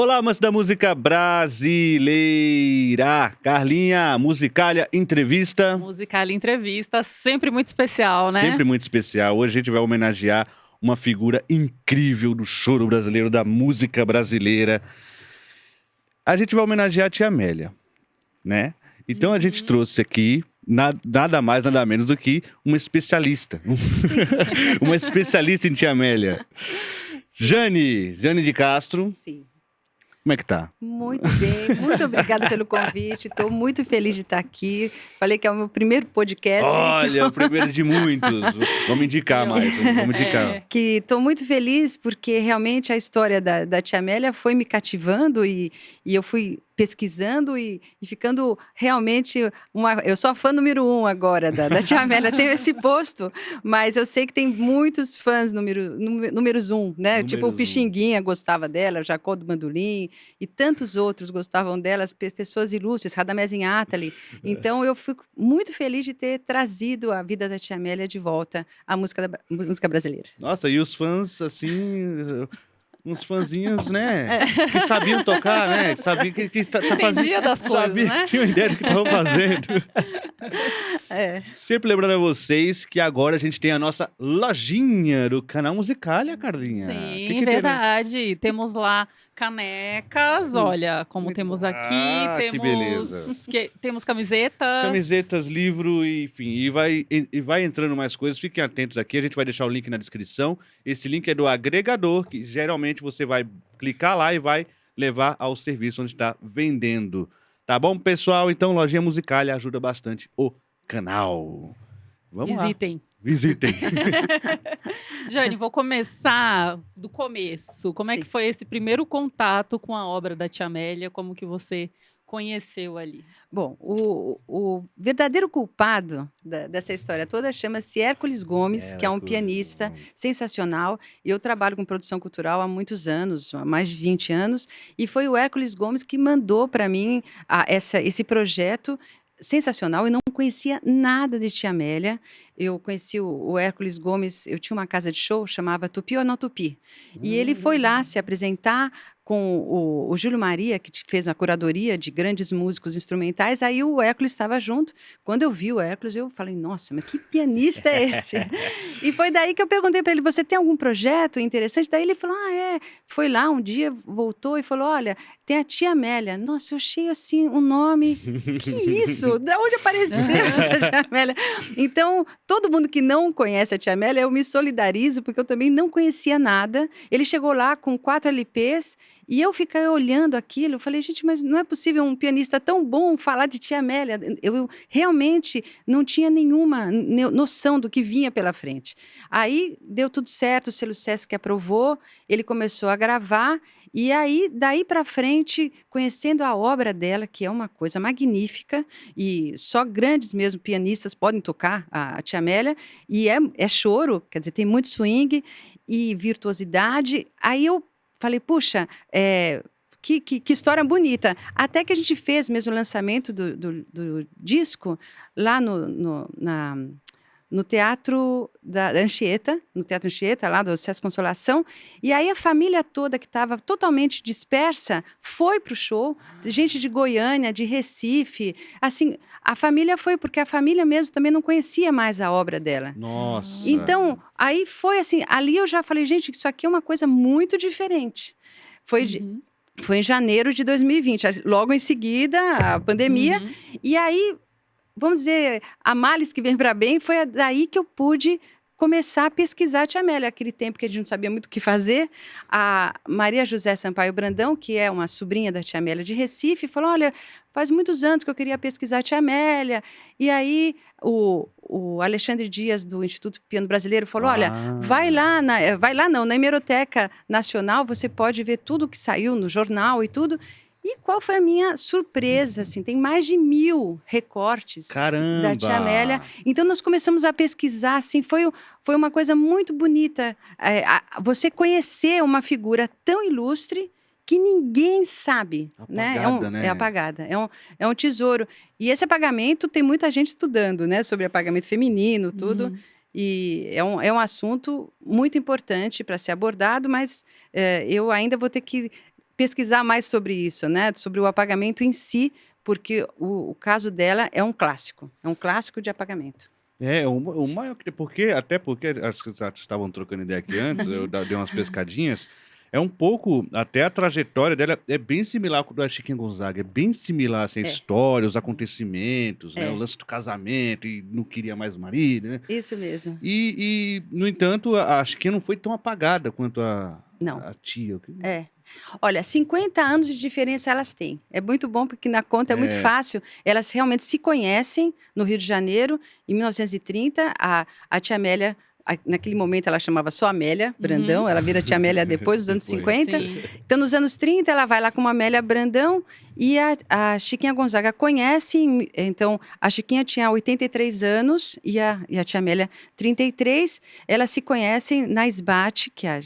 Olá, amantes da música brasileira. Carlinha, Musicalia Entrevista. Musicalia Entrevista, sempre muito especial, né? Sempre muito especial. Hoje a gente vai homenagear uma figura incrível do choro brasileiro, da música brasileira. A gente vai homenagear a Tia Amélia, né? Então a gente trouxe aqui nada mais, nada menos do que uma especialista. Uma especialista em Tia Amélia. Jane de Castro. Sim. Como é que tá? Muito bem, muito obrigada pelo convite. Estou muito feliz de estar aqui. Falei que é o meu primeiro podcast. Olha, o primeiro de muitos. Vamos indicar mais, vamos indicar. Que estou muito feliz porque realmente a história da Tia Amélia foi me cativando e eu fui pesquisando e ficando realmente eu sou a fã número 1 agora da Tia Amélia, tenho esse posto, mas eu sei que tem muitos fãs números 1, né? Tipo o Pixinguinha gostava dela, o Jacó do Bandolim e tantos outros gostavam dela, pessoas ilustres, Radamés Inátali. Então eu fico muito feliz de ter trazido a vida da Tia Amélia de volta à música brasileira. Nossa, e os fãs, assim... uns fãzinhos, né? Que sabiam tocar, né? Sabiam que tá fazendo. Entendia das coisas, né? Tinha uma ideia do que estavam fazendo. Sempre lembrando a vocês que agora a gente tem a nossa lojinha do canal Musicalia, Carlinha. Sim, que verdade. Temos lá canecas, olha, como Muito temos bom. aqui. Que beleza. Temos camisetas. Camisetas, livro, enfim, e vai entrando mais coisas. Fiquem atentos aqui, a gente vai deixar o link na descrição. Esse link é do agregador, que geralmente você vai clicar lá e vai levar ao serviço onde está vendendo. Tá bom, pessoal? Então, Lojinha Musicalia ajuda bastante o canal. Vamos Visitem. lá. Visitem. Jane, vou começar do começo. Como é que foi esse primeiro contato com a obra da Tia Amélia? Como que você conheceu ali? Bom, o verdadeiro culpado dessa história toda chama-se Hércules Gomes, que é um pianista sensacional. Eu trabalho com produção cultural há muitos anos, há mais de 20 anos, e foi o Hércules Gomes que mandou para mim esse projeto sensacional. Eu não conhecia nada de Tia Amélia. Eu conheci o Hércules Gomes, eu tinha uma casa de show, chamava Tupi ou Não Tupi. E ele foi lá se apresentar com o Júlio Maria, que fez uma curadoria de grandes músicos instrumentais. Aí o Hércules estava junto. Quando eu vi o Hércules, eu falei, nossa, mas que pianista é esse? E foi daí que eu perguntei para ele, você tem algum projeto interessante? Daí ele falou, foi lá um dia, voltou e falou, olha, tem a Tia Amélia. Nossa, eu achei assim um nome, que isso? De onde apareceu essa Tia Amélia? Então, todo mundo que não conhece a Tia Amélia, eu me solidarizo, porque eu também não conhecia nada. Ele chegou lá com 4 LPs e eu fiquei olhando aquilo, eu falei, gente, mas não é possível um pianista tão bom falar de Tia Amélia. Eu realmente não tinha nenhuma noção do que vinha pela frente. Aí deu tudo certo, o selo Sesc aprovou, ele começou a gravar. E aí, daí para frente, conhecendo a obra dela, que é uma coisa magnífica, e só grandes mesmo pianistas podem tocar a Tia Amélia, e é choro, quer dizer, tem muito swing e virtuosidade. Aí eu falei, puxa, que história bonita. Até que a gente fez mesmo o lançamento do disco lá no Teatro da Anchieta, no Teatro Anchieta, lá do Sesc Consolação, e aí a família toda que estava totalmente dispersa foi para o show, gente de Goiânia, de Recife, assim, a família foi, porque a família mesmo também não conhecia mais a obra dela. Nossa! Então, aí foi assim, ali eu já falei, gente, isso aqui é uma coisa muito diferente. Foi em janeiro de 2020, logo em seguida a pandemia, e aí vamos dizer, a males que vem para bem, foi daí que eu pude começar a pesquisar a Tia Amélia. Aquele tempo que a gente não sabia muito o que fazer, a Maria José Sampaio Brandão, que é uma sobrinha da Tia Amélia de Recife, falou, olha, faz muitos anos que eu queria pesquisar a Tia Amélia. E aí o Alexandre Dias, do Instituto Piano Brasileiro, falou, olha, vai lá na Hemeroteca Nacional, você pode ver tudo que saiu no jornal e tudo. E qual foi a minha surpresa, assim, tem mais de 1000 recortes da Tia Amélia. Então, nós começamos a pesquisar, assim, foi uma coisa muito bonita. Você conhecer uma figura tão ilustre que ninguém sabe, apagada, né? É apagada, é um tesouro. E esse apagamento tem muita gente estudando, né? Sobre apagamento feminino, tudo. E é um assunto muito importante para ser abordado, mas eu ainda vou ter que pesquisar mais sobre isso, né? Sobre o apagamento em si, porque o caso dela é um clássico de apagamento. O maior até porque acho que já estavam trocando ideia aqui antes, eu dei umas pescadinhas. É um pouco, até a trajetória dela é bem similar com a da Chiquinha Gonzaga, é bem similar, assim, a história, os acontecimentos, né? O lance do casamento e não queria mais o marido, né? Isso mesmo. No entanto, a Chiquinha não foi tão apagada quanto Não. a tia. Olha, 50 anos de diferença elas têm. É muito bom porque na conta é muito fácil. Elas realmente se conhecem no Rio de Janeiro. Em 1930, a tia Amélia, naquele momento ela chamava só Amélia Brandão, ela vira tia Amélia depois, nos anos 50. Sim. Então, nos anos 30, ela vai lá com uma Amélia Brandão e a Chiquinha Gonzaga conhece. Então, a Chiquinha tinha 83 anos e a tia Amélia 33. Elas se conhecem na SBAT, que a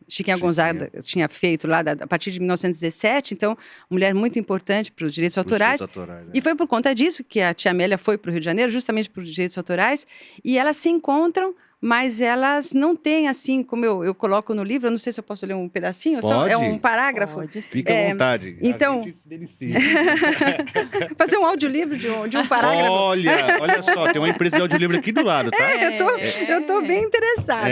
Chiquinha Gonzaga tinha feito lá a partir de 1917. Então, mulher muito importante para os direitos autorais. E foi por conta disso que a tia Amélia foi para o Rio de Janeiro, justamente para os direitos autorais. E elas se encontram, mas elas não têm, assim, como eu coloco no livro, eu não sei se eu posso ler um pedacinho, Pode. É um parágrafo. Pode sim. Fica à vontade. Então, A gente se delicia. fazer um audiolivro de um parágrafo. Olha só, tem uma empresa de audiolivro aqui do lado, tá? Eu tô bem interessada.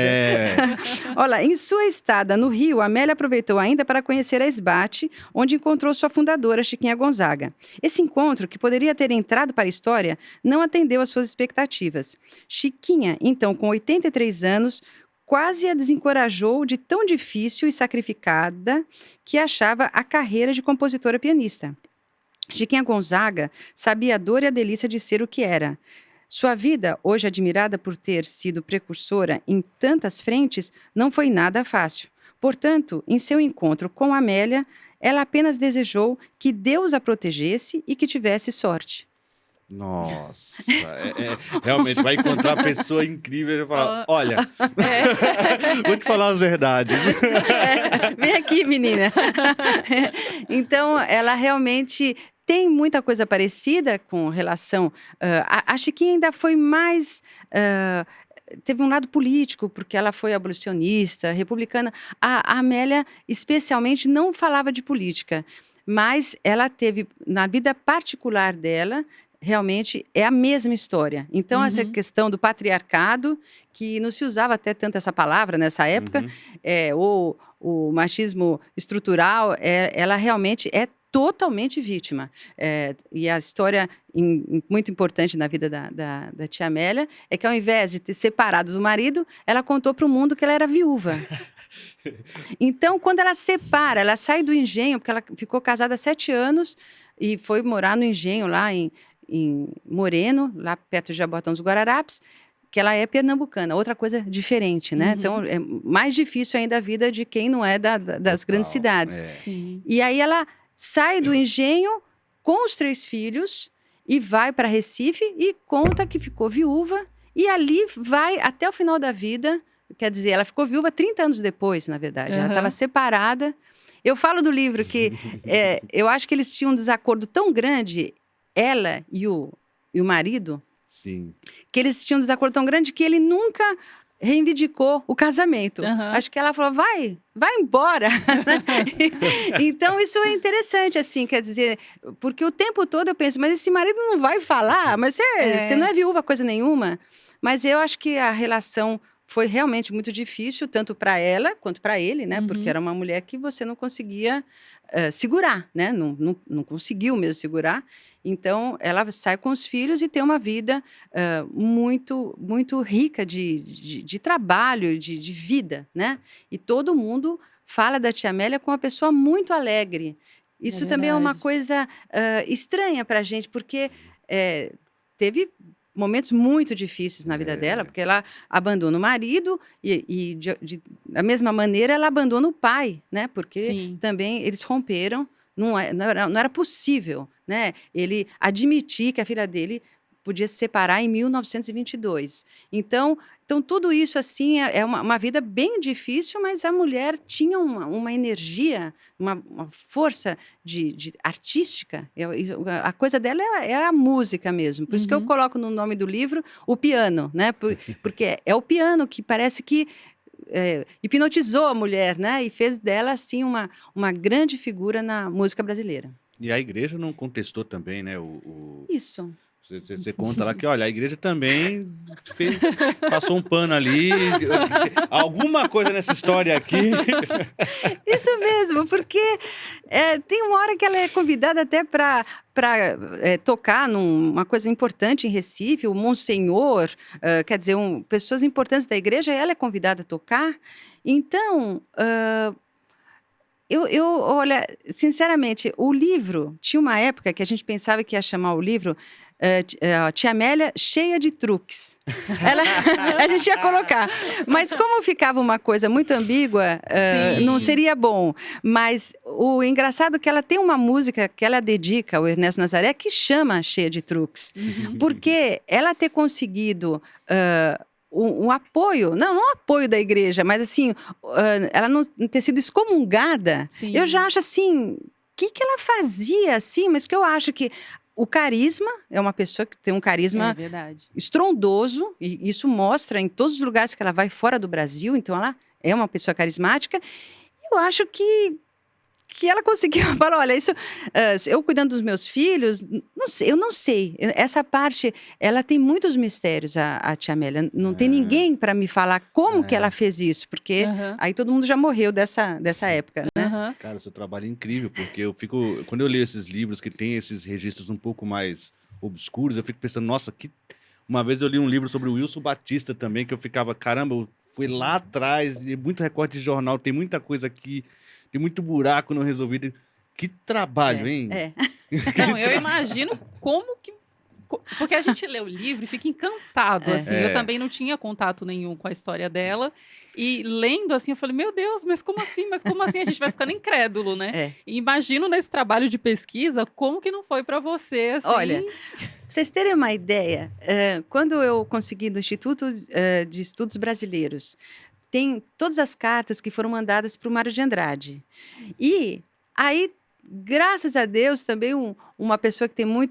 Olha, em sua estada no Rio, Amélia aproveitou ainda para conhecer a SBAT, onde encontrou sua fundadora, Chiquinha Gonzaga. Esse encontro, que poderia ter entrado para a história, não atendeu às suas expectativas. Chiquinha, então, com 83 anos, quase a desencorajou de tão difícil e sacrificada que achava a carreira de compositora pianista. Chiquinha Gonzaga sabia a dor e a delícia de ser o que era. Sua vida, hoje admirada por ter sido precursora em tantas frentes, não foi nada fácil. Portanto, em seu encontro com Amélia, ela apenas desejou que Deus a protegesse e que tivesse sorte. Nossa, realmente vai encontrar uma pessoa incrível e vai falar, olha, vou te falar as verdades. Vem aqui, menina. Então, ela realmente tem muita coisa parecida com relação... a Chiquinha ainda foi mais... teve um lado político, porque ela foi abolicionista, republicana. A Amélia, especialmente, não falava de política, mas ela teve, na vida particular dela, realmente é a mesma história. Então, essa questão do patriarcado, que não se usava até tanto essa palavra nessa época, o machismo estrutural, ela realmente é totalmente vítima. E a história muito importante na vida da tia Amélia é que, ao invés de ter separado do marido, ela contou para o mundo que ela era viúva. Então, quando ela separa, ela sai do engenho, porque ela ficou casada há 7 anos e foi morar no engenho lá em Moreno, lá perto de Jabotão dos Guararapes, que ela é pernambucana, outra coisa diferente, né? Então, é mais difícil ainda a vida de quem não é das grandes cidades. Sim. E aí ela sai do engenho com os 3 filhos e vai para Recife e conta que ficou viúva e ali vai até o final da vida. Quer dizer, ela ficou viúva 30 anos depois, na verdade. Ela estava separada. Eu falo do livro que eu acho que eles tinham um desacordo tão grande, ela e o marido, sim, que eles tinham um desacordo tão grande que ele nunca reivindicou o casamento. Acho que ela falou, vai embora. Então, isso é interessante, assim, quer dizer, porque o tempo todo eu penso, mas esse marido não vai falar, mas você não é viúva coisa nenhuma. Mas eu acho que a relação foi realmente muito difícil, tanto para ela quanto para ele, né? Porque era uma mulher que você não conseguia segurar, né? Não conseguiu mesmo segurar. Então, ela sai com os filhos e tem uma vida muito, muito rica de trabalho, de vida, né? E todo mundo fala da tia Amélia como uma pessoa muito alegre. Isso também é uma coisa estranha para a gente, porque teve momentos muito difíceis na vida dela, porque ela abandona o marido e da mesma maneira, ela abandona o pai, né? Porque também eles romperam, não era possível, né? Ele admitir que a filha dele podia se separar em 1922. Então tudo isso, assim, é uma vida bem difícil, mas a mulher tinha uma energia, uma força de artística. A coisa dela é a música mesmo. Por isso que eu coloco no nome do livro o piano, né? Porque é o piano que parece que hipnotizou a mulher, né? E fez dela, assim, uma grande figura na música brasileira. E a igreja não contestou também, né? Isso. Você conta lá que, olha, a igreja também passou um pano ali. Alguma coisa nessa história aqui. Isso mesmo, porque tem uma hora que ela é convidada até para tocar numa coisa importante em Recife, o Monsenhor, quer dizer, pessoas importantes da igreja, ela é convidada a tocar. Então, olha, sinceramente, o livro, tinha uma época que a gente pensava que ia chamar o livro Tia Amélia cheia de truques. A gente ia colocar. Mas como ficava uma coisa muito ambígua, não seria bom. Mas o engraçado é que ela tem uma música que ela dedica ao Ernesto Nazaré que chama Cheia de Truques. Porque ela ter conseguido... um apoio, não um apoio da igreja, mas assim, ela não ter sido excomungada, eu já acho assim, o que ela fazia assim, mas que eu acho que o carisma, é uma pessoa que tem um carisma estrondoso, e isso mostra em todos os lugares que ela vai fora do Brasil, então ela é uma pessoa carismática, eu acho que ela conseguiu falar, olha, isso, eu cuidando dos meus filhos, eu não sei, essa parte, ela tem muitos mistérios, a Tia Amélia, não tem ninguém para me falar como que ela fez isso, porque aí todo mundo já morreu dessa época, né? Cara, seu trabalho é incrível, porque quando eu leio esses livros que tem esses registros um pouco mais obscuros, eu fico pensando, nossa, uma vez eu li um livro sobre o Wilson Batista também, que eu ficava, caramba, eu fui lá atrás, muito recorte de jornal, tem muita coisa aqui, tem muito buraco não resolvido. Que trabalho, hein? Não, eu imagino como que... Porque a gente lê o livro e fica encantado, assim. Eu também não tinha contato nenhum com a história dela. E lendo, assim, eu falei, meu Deus, mas como assim? Mas como assim? A gente vai ficando incrédulo, né? E imagino nesse trabalho de pesquisa, como que não foi para você, assim... Olha, pra vocês terem uma ideia, quando eu consegui do Instituto de Estudos Brasileiros, tem todas as cartas que foram mandadas para o Mário de Andrade. E aí, graças a Deus, também uma pessoa que tem um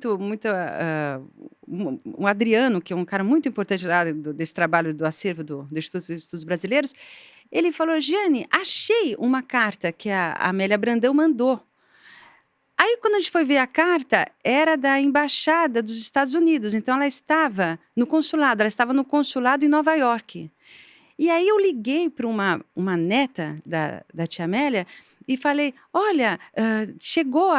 Adriano, que é um cara muito importante lá desse trabalho do acervo do Instituto de Estudos Brasileiros, ele falou, Giane, achei uma carta que a Amélia Brandão mandou. Aí, quando a gente foi ver a carta, era da Embaixada dos Estados Unidos. Então, ela estava no consulado em Nova York. E aí eu liguei para uma neta da Tia Amélia e falei, olha, chegou,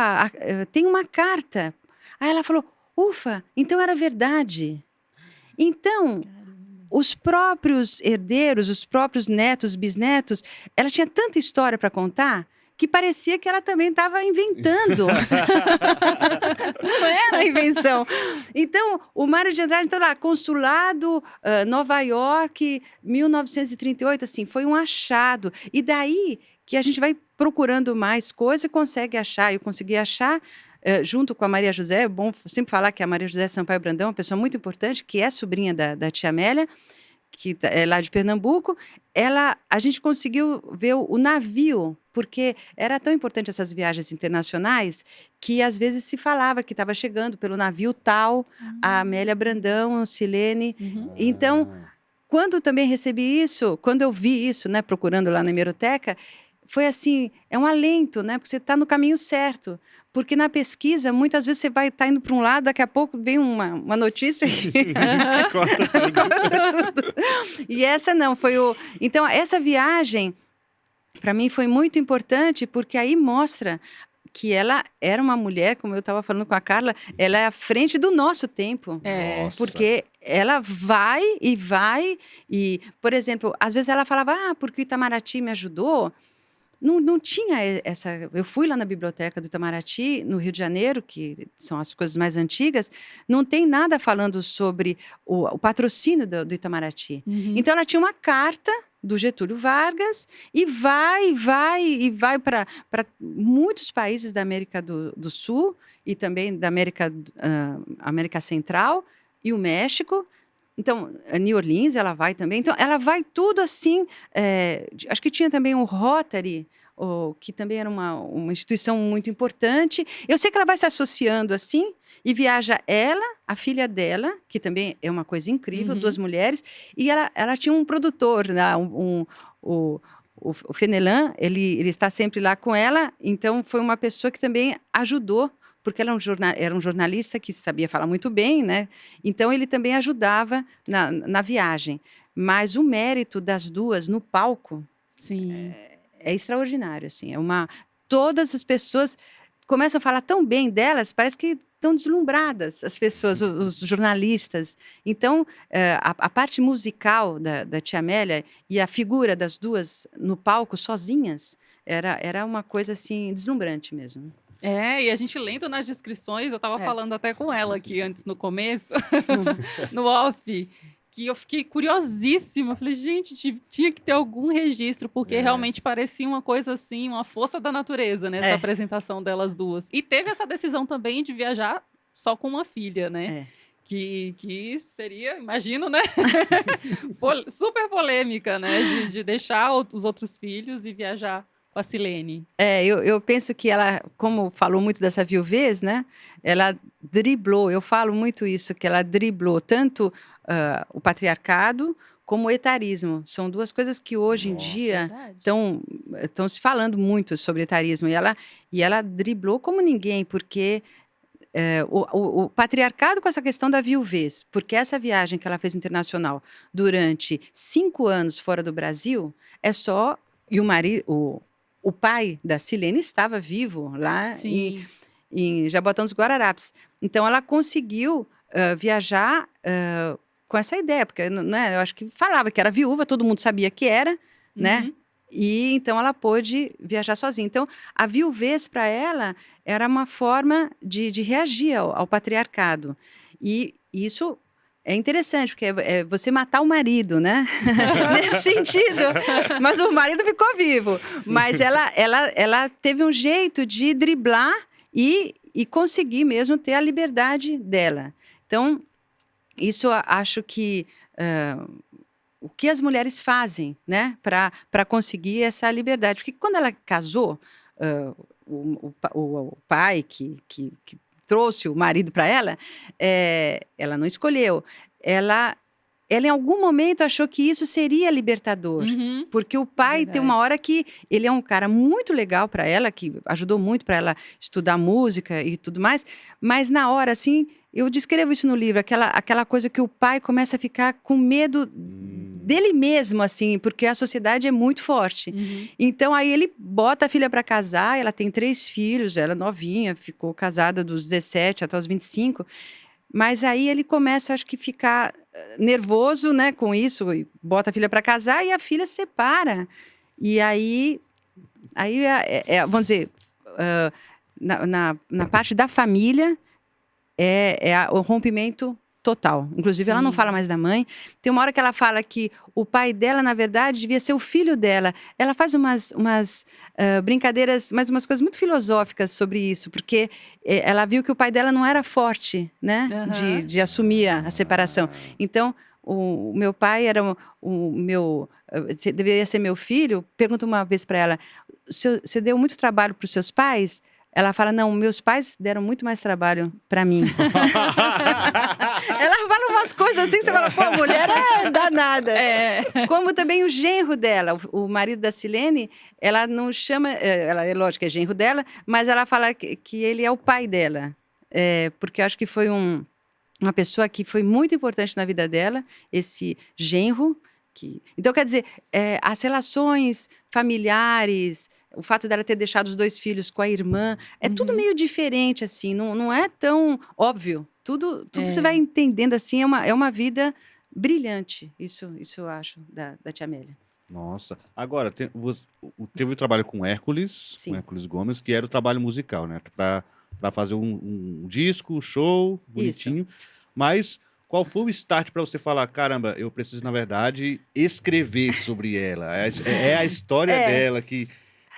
tem uma carta. Aí ela falou, ufa, então era verdade. Então, os próprios herdeiros, os próprios netos, bisnetos, ela tinha tanta história para contar que parecia que ela também estava inventando. Não era invenção. Então, o Mário de Andrade, então lá, consulado, Nova York, 1938, assim, foi um achado. E daí que a gente vai procurando mais coisas e consegue achar. Eu consegui achar, junto com a Maria José, é bom sempre falar que a Maria José Sampaio Brandão é uma pessoa muito importante, que é sobrinha da Tia Amélia, que é lá de Pernambuco, a gente conseguiu ver o navio, porque era tão importante essas viagens internacionais que às vezes se falava que estava chegando pelo navio tal, a Amélia Brandão, Silene. Então, quando também recebi isso, quando eu vi isso, né, procurando lá na hemeroteca, foi assim, é um alento, né, porque você está no caminho certo. Porque na pesquisa, muitas vezes você vai estar indo para um lado, daqui a pouco vem uma notícia que corta tudo. E essa não, foi o... Então, essa viagem, para mim, foi muito importante, porque aí mostra que ela era uma mulher, como eu estava falando com a Carla, ela é à frente do nosso tempo. Porque ela vai, e, por exemplo, às vezes ela falava, porque o Itamaraty me ajudou. Não tinha essa... Eu fui lá na biblioteca do Itamaraty, no Rio de Janeiro, que são as coisas mais antigas, não tem nada falando sobre o patrocínio do Itamaraty. Então, ela tinha uma carta do Getúlio Vargas e vai para muitos países da América do Sul e também da América Central e o México. Então, a New Orleans, ela vai também. Então, ela vai tudo assim... acho que tinha também o Rotary, que também era uma instituição muito importante. Eu sei que ela vai se associando assim, e viaja ela, a filha dela, que também é uma coisa incrível, duas mulheres, e ela tinha um produtor, né, o Fenelon, ele está sempre lá com ela, então foi uma pessoa que também ajudou, porque ela era um jornalista que sabia falar muito bem, né? Então ele também ajudava na viagem. Mas o mérito das duas no palco Sim. é extraordinário, assim. Todas as pessoas começam a falar tão bem delas, parece que estão deslumbradas, as pessoas, os jornalistas. Então, a parte musical da Tia Amélia e a figura das duas no palco, sozinhas, era uma coisa, assim, deslumbrante mesmo. E a gente lendo nas descrições, eu estava falando até com ela aqui antes, no começo, no off, que eu fiquei curiosíssima. Falei, gente, tinha que ter algum registro, porque realmente parecia uma coisa assim, uma força da natureza, né? Essa apresentação delas duas. E teve essa decisão também de viajar só com uma filha, né? Que seria, imagino, né? Super polêmica, né? De deixar os outros filhos e viajar com a Silene. Eu penso que ela, como falou muito dessa viuvez, né? Ela driblou, eu falo muito isso, que ela driblou tanto o patriarcado como o etarismo. São duas coisas que hoje em dia estão se falando muito sobre etarismo. E ela driblou como ninguém, porque o patriarcado com essa questão da viuvez, porque essa viagem que ela fez internacional durante 5 anos fora do Brasil, e o pai da Silene estava vivo lá em Jaboatão dos Guararapes. Então, ela conseguiu viajar com essa ideia, porque né, eu acho que falava que era viúva, todo mundo sabia que era, né? E então ela pôde viajar sozinha. Então, a viuvez para ela era uma forma de reagir ao patriarcado. E isso é interessante, porque é você matar o marido, né? Nesse sentido. Mas o marido ficou vivo. Mas ela teve um jeito de driblar e conseguir mesmo ter a liberdade dela. Então, isso eu acho que o que as mulheres fazem, né, para conseguir essa liberdade. Porque quando ela casou, o pai que trouxe o marido para ela, ela não escolheu. Ela em algum momento achou que isso seria libertador. Porque o pai tem uma hora que ele é um cara muito legal para ela, que ajudou muito para ela estudar música e tudo mais, mas na hora, assim, eu descrevo isso no livro, aquela coisa que o pai começa a ficar com medo dele mesmo, assim, porque a sociedade é muito forte. Então, aí ele bota a filha para casar, ela tem 3 filhos, ela novinha, ficou casada dos 17 até os 25, mas aí ele começa, acho que, ficar nervoso, né, com isso, e bota a filha para casar e a filha se separa. E aí vamos dizer, na parte da família, o rompimento total. Inclusive, ela não fala mais da mãe. Tem uma hora que ela fala que o pai dela, na verdade, devia ser o filho dela. Ela faz umas brincadeiras, mas umas coisas muito filosóficas sobre isso, porque ela viu que o pai dela não era forte, né, de assumir a separação. Então, o meu pai era deveria ser meu filho. Pergunta uma vez para ela: você deu muito trabalho para os seus pais? Ela fala, não, meus pais deram muito mais trabalho para mim. Ela fala umas coisas assim, você fala, pô, a mulher é danada. Como também o genro dela, o marido da Silene, ela não chama, ela é lógico que é genro dela, mas ela fala que ele é o pai dela. Porque eu acho que foi uma pessoa que foi muito importante na vida dela, esse genro. Então, quer dizer, as relações familiares, o fato dela ter deixado os 2 filhos com a irmã, tudo meio diferente, assim, não é tão óbvio. Tudo você vai entendendo, assim, é uma vida brilhante. Isso eu acho, da Tia Amélia. Nossa. Agora, teve o trabalho com Hércules, Sim. com Hércules Gomes, que era o trabalho musical, né? Para fazer um disco, show, bonitinho. Isso. Mas qual foi o start para você falar, caramba, eu preciso, na verdade, escrever sobre ela? É a história dela que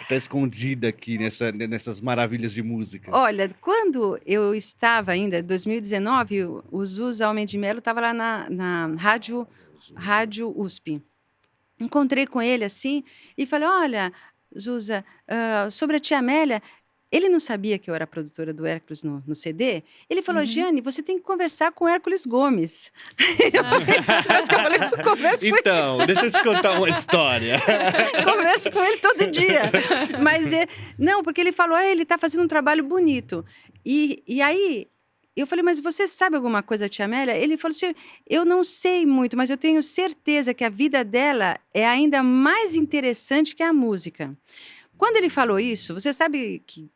está escondida aqui nessas maravilhas de música. Olha, quando eu estava ainda, em 2019, o Zusa Almeida de Mello estava lá na Rádio USP. Encontrei com ele assim e falei, olha, Zusa, sobre a Tia Amélia, Ele não sabia que eu era produtora do Hércules no CD. Ele falou, Jeane, você tem que conversar com o Hércules Gomes. Mas que eu falei, converso com Então, deixa eu te contar uma história. ele. Converso com ele todo dia. Mas, não, porque ele falou, ele está fazendo um trabalho bonito. E aí, eu falei, mas você sabe alguma coisa, tia Amélia? Ele falou assim, eu não sei muito, mas eu tenho certeza que a vida dela é ainda mais interessante que a música. Quando ele falou isso, você sabe que...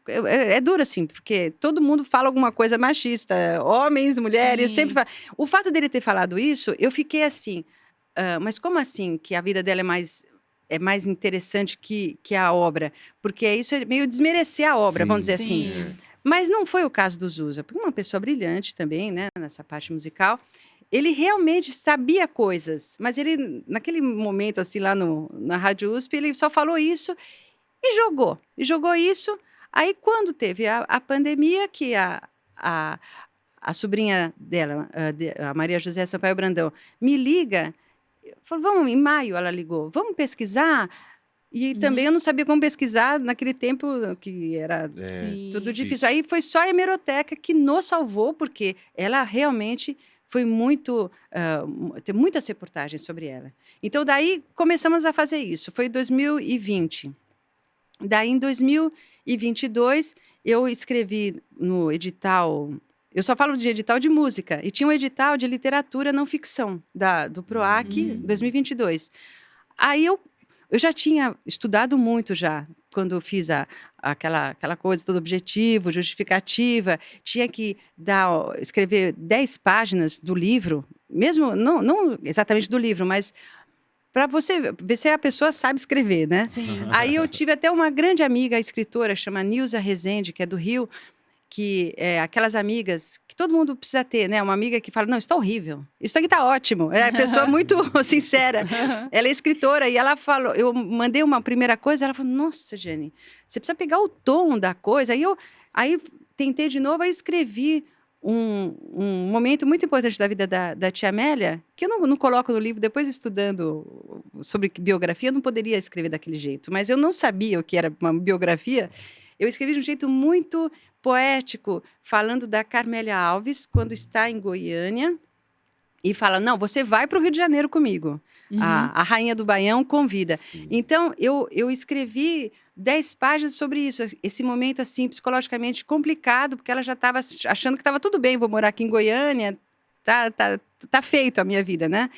É duro assim, porque todo mundo fala alguma coisa machista, homens, mulheres, Sim. sempre fala. O fato dele ter falado isso, eu fiquei assim, mas como assim que a vida dela é mais interessante que a obra? Porque isso é meio desmerecer a obra, vamos dizer assim. Sim. Mas não foi o caso do Zusa, porque uma pessoa brilhante também, né, nessa parte musical. Ele realmente sabia coisas, mas ele, naquele momento, assim, lá na Rádio USP, ele só falou isso e jogou isso. Aí, quando teve a pandemia, que a sobrinha dela, a Maria José Sampaio Brandão, me liga, falou, vamos, em maio ela ligou, vamos pesquisar? E também eu não sabia como pesquisar naquele tempo que era tudo difícil. Aí foi só a hemeroteca que nos salvou, porque ela realmente foi tem muitas reportagens sobre ela. Então, daí começamos a fazer isso. Foi 2020. Daí, em 2022, eu escrevi no edital... Eu só falo de edital de música. E tinha um edital de literatura não ficção, do PROAC 2022. Aí eu já tinha estudado muito já, quando eu fiz aquela coisa, todo objetivo, justificativa. Tinha que escrever 10 páginas do livro, mesmo, não exatamente do livro, mas... para você ver se a pessoa sabe escrever, né? Sim. Aí eu tive até uma grande amiga escritora, chama Nilza Rezende, que é do Rio, que é aquelas amigas que todo mundo precisa ter, né? Uma amiga que fala, não, isso está horrível, isso aqui está ótimo. É a pessoa muito sincera. Ela é escritora e ela falou, eu mandei uma primeira coisa, ela falou, nossa, Jeane, você precisa pegar o tom da coisa. Aí tentei de novo, aí escrevi um momento muito importante da vida da tia Amélia, que eu não coloco no livro, depois estudando sobre biografia, eu não poderia escrever daquele jeito, mas eu não sabia o que era uma biografia. Eu escrevi de um jeito muito poético, falando da Carmélia Alves, quando está em Goiânia, e fala, não, você vai para o Rio de Janeiro comigo. A Rainha do Baião convida. Sim. Então, eu escrevi 10 páginas sobre isso, esse momento, assim, psicologicamente complicado, porque ela já estava achando que estava tudo bem, vou morar aqui em Goiânia, tá feito a minha vida, né?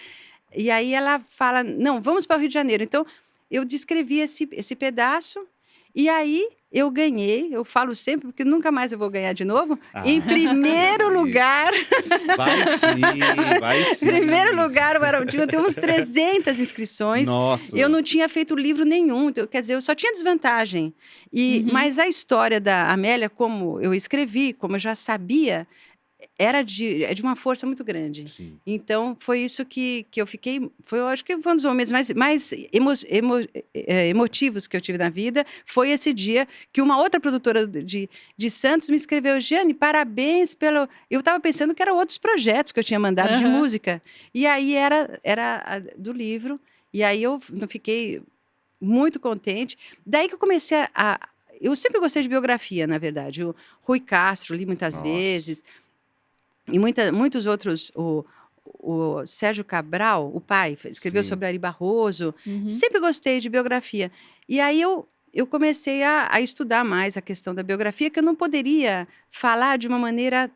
E aí ela fala, não, vamos para o Rio de Janeiro. Então, eu descrevi esse pedaço, e aí eu ganhei, eu falo sempre, porque nunca mais eu vou ganhar de novo, em primeiro lugar. Vai sim. Primeiro lugar, eu tenho uns 300 inscrições. Nossa. Eu não tinha feito livro nenhum, quer dizer, eu só tinha desvantagem. Mas a história da Amélia, como eu escrevi, como eu já sabia, é de uma força muito grande. Sim. Então, foi isso que eu fiquei... eu acho que foi um dos momentos mais emotivos que eu tive na vida. Foi esse dia que uma outra produtora de Santos me escreveu, Jeane, parabéns pelo... Eu estava pensando que eram outros projetos que eu tinha mandado de música. E aí era do livro. E aí eu fiquei muito contente. Daí que eu comecei eu sempre gostei de biografia, na verdade. O Rui Castro, li muitas vezes... E muitos outros, o Sérgio Cabral, o pai, escreveu sobre Ari Barroso. Sempre gostei de biografia. E aí eu comecei a estudar mais a questão da biografia, que eu não poderia falar de uma maneira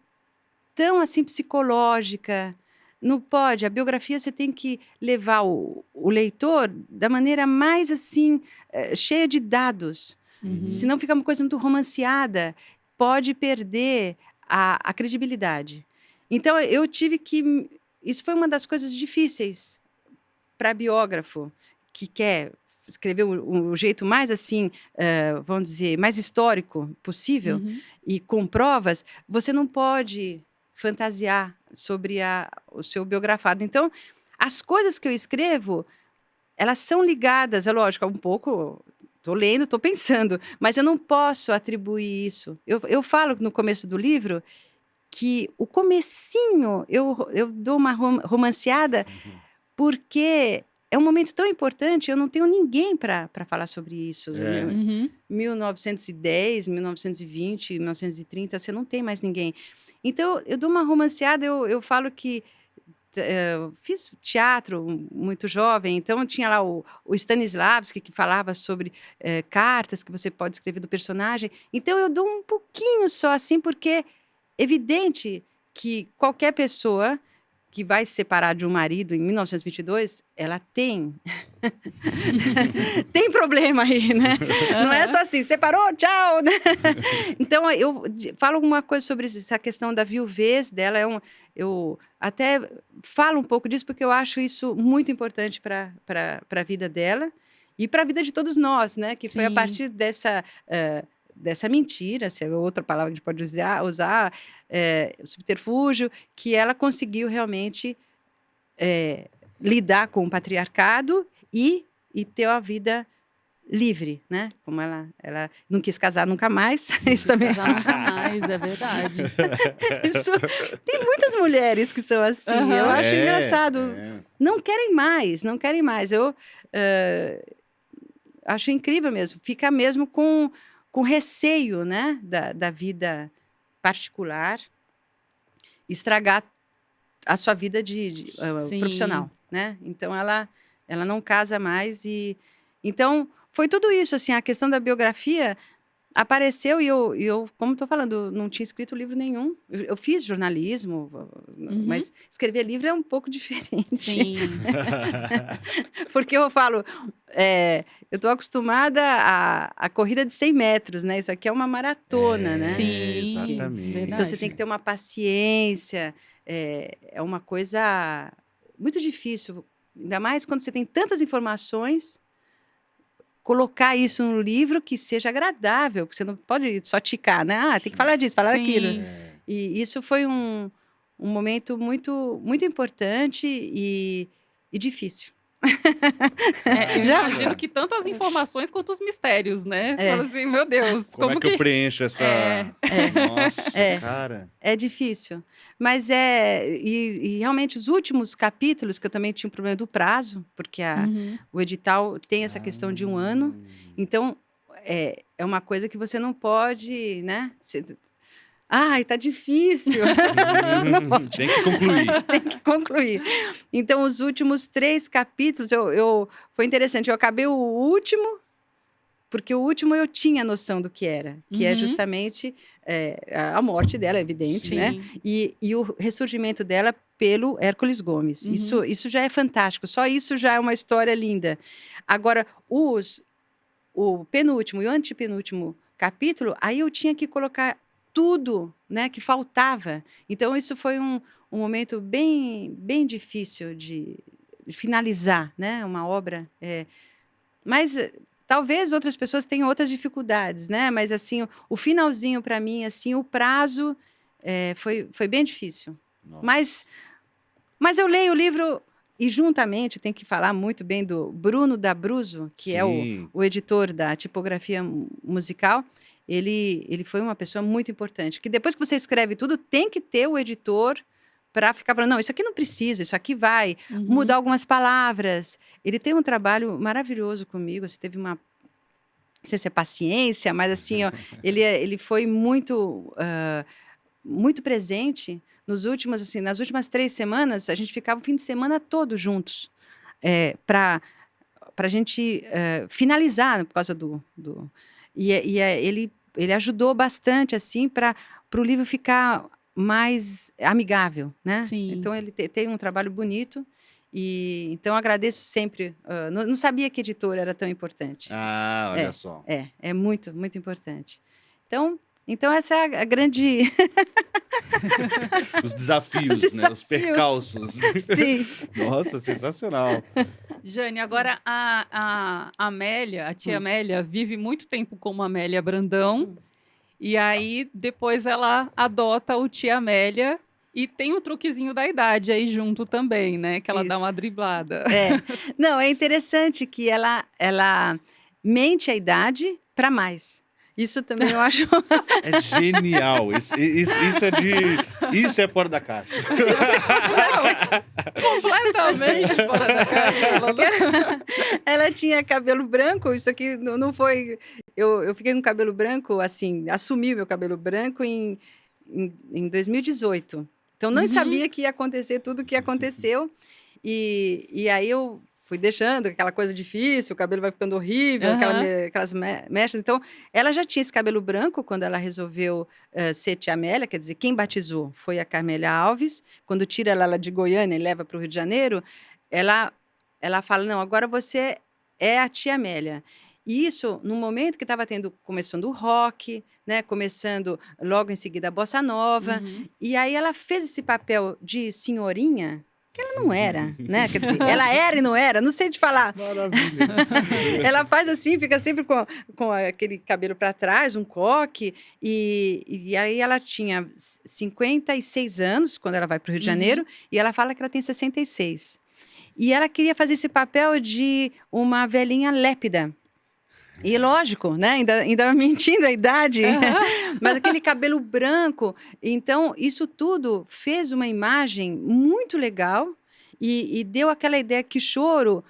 tão assim psicológica. Não pode. A biografia você tem que levar o leitor da maneira mais assim, cheia de dados. Senão fica uma coisa muito romanceada. Pode perder a credibilidade. Então, eu tive que... Isso foi uma das coisas difíceis para biógrafo, que quer escrever o jeito mais, assim, vamos dizer, mais histórico possível, e com provas. Você não pode fantasiar sobre o seu biografado. Então, as coisas que eu escrevo, elas são ligadas, é lógico, um pouco... Estou lendo, estou pensando, mas eu não posso atribuir isso. Eu falo no começo do livro que o comecinho eu dou uma romanceada porque é um momento tão importante, eu não tenho ninguém para falar sobre isso. É. Uhum. 1910, 1920, 1930, você não tem mais ninguém. Então, eu dou uma romanceada, eu falo que eu fiz teatro muito jovem, então tinha lá o Stanislavski, que falava sobre cartas que você pode escrever do personagem. Então, eu dou um pouquinho só assim, porque é evidente que qualquer pessoa que vai se separar de um marido em 1922, ela tem tem problema aí, né? Não é só assim, separou, tchau, né? Então, eu falo alguma coisa sobre essa questão da viuvez dela. Eu até falo um pouco disso, porque eu acho isso muito importante para a vida dela e para a vida de todos nós, né? Que foi a Sim. partir dessa mentira, se é outra palavra que a gente pode usar o subterfúgio, que ela conseguiu realmente lidar com o patriarcado e ter a vida livre, né? Como ela não quis casar nunca mais. Isso também. Já nunca mais, é verdade. Isso, tem muitas mulheres que são assim. Aham. Eu acho É, engraçado. é. Não querem mais, não querem mais. Eu acho incrível mesmo. Fica mesmo com receio, né? Da vida particular, estragar a sua vida de Sim. profissional, né? Então, ela não casa mais e... Então, foi tudo isso, assim, a questão da biografia apareceu e eu como estou falando, não tinha escrito livro nenhum. Eu fiz jornalismo, mas escrever livro é um pouco diferente. Sim. Porque eu falo, eu estou acostumada à corrida de 100 metros, né? Isso aqui é uma maratona, né? Sim, Exatamente. verdade. Então, você tem que ter uma paciência, é uma coisa muito difícil, ainda mais quando você tem tantas informações, colocar isso no livro que seja agradável, porque você não pode só ticar, né? Ah, tem que falar disso, falar Sim. daquilo. É. E isso foi um momento muito, muito importante e difícil. Eu Já- imagino que tanto as informações quanto os mistérios, né? É. Fala assim, meu Deus, Como é que eu preencho essa... Nossa, É. cara. É difícil, mas e realmente os últimos capítulos, que eu também tinha um problema do prazo, porque Uhum. o edital tem essa questão de 1 ano, então é uma coisa que você não pode, né? Ai, tá difícil, você não pode. Tem que concluir. Tem que concluir. Então, os últimos 3 capítulos, foi interessante, eu acabei o último, porque o último eu tinha noção do que era, que é Uhum. justamente a morte dela, é evidente, Sim. né? E o ressurgimento dela pelo Hércules Gomes. Uhum. Isso já é fantástico, só isso já é uma história linda. Agora, o penúltimo e o antepenúltimo capítulo, aí eu tinha que colocar tudo, né, que faltava. Então, isso foi um momento bem, bem difícil de finalizar, né, uma obra. Mas talvez outras pessoas tenham outras dificuldades, né? Mas assim, o finalzinho para mim, assim, o prazo foi bem difícil. Nossa. Mas eu leio o livro e juntamente tem que falar muito bem do Bruno D'Abruzzo, que é Sim. o editor da tipografia musical. Ele foi uma pessoa muito importante, que depois que você escreve tudo, tem que ter o editor para ficar falando, não, isso aqui não precisa, isso aqui vai mudar algumas palavras. Ele tem um trabalho maravilhoso comigo, você teve uma... Não sei se é paciência, mas assim, ó, ele foi muito, muito presente nas últimas 3 semanas, a gente ficava o fim de semana todo juntos, para a gente finalizar, por causa do... Ele ajudou bastante, assim, para o livro ficar mais amigável, né? Sim. Então, ele tem um trabalho bonito. E então, agradeço sempre. Não sabia que editor era tão importante. Ah, olha só. É muito, muito importante. Então essa é a grande... Os desafios, Os né? Os percalços. Sim. Nossa, sensacional. Jane, agora a Amélia, a tia Amélia, vive muito tempo como Amélia Brandão. E aí, depois ela adota o tia Amélia e tem o truquezinho da idade aí junto também, né? Que ela dá Isso. uma driblada. Não, é interessante que ela mente a idade para mais. Isso também eu acho... É genial. Isso é de Isso é fora da caixa. Completamente fora da caixa. Ela tinha cabelo branco, isso aqui não foi... Eu fiquei com cabelo branco, assim, assumi meu cabelo branco em 2018. Então, não sabia que ia acontecer tudo o que aconteceu. E aí eu fui deixando aquela coisa difícil, o cabelo vai ficando horrível, aquelas mechas. Então, ela já tinha esse cabelo branco quando ela resolveu ser Tia Amélia, quer dizer, quem batizou foi a Carmélia Alves. Quando tira ela de Goiânia e leva para o Rio de Janeiro, ela fala, não, agora você é a Tia Amélia. E isso, no momento que estava começando o rock, né, começando logo em seguida a bossa nova, e aí ela fez esse papel de senhorinha, que ela não era, né? Quer dizer, ela era e não era, não sei te falar. Maravilha. Ela faz assim, fica sempre com aquele cabelo para trás, um coque, e aí ela tinha 56 anos quando ela vai para o Rio de Janeiro, e ela fala que ela tem 66. E ela queria fazer esse papel de uma velhinha lépida. E lógico, né? Ainda mentindo a idade, mas aquele cabelo branco. Então, isso tudo fez uma imagem muito legal e deu aquela ideia que choro,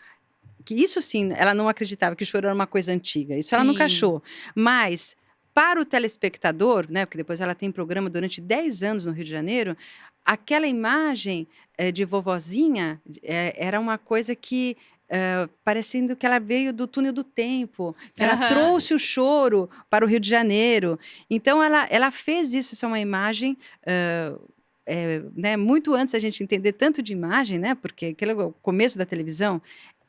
que isso sim, ela não acreditava que choro era uma coisa antiga. Isso ela nunca achou. Mas, para o telespectador, né? Porque depois ela tem programa durante 10 anos no Rio de Janeiro, aquela imagem de vovozinha era uma coisa que... parecendo que ela veio do túnel do tempo, que ela trouxe o choro para o Rio de Janeiro. Então, ela fez isso, essa é uma imagem, né, muito antes da gente entender tanto de imagem, né, porque aquele é o começo da televisão,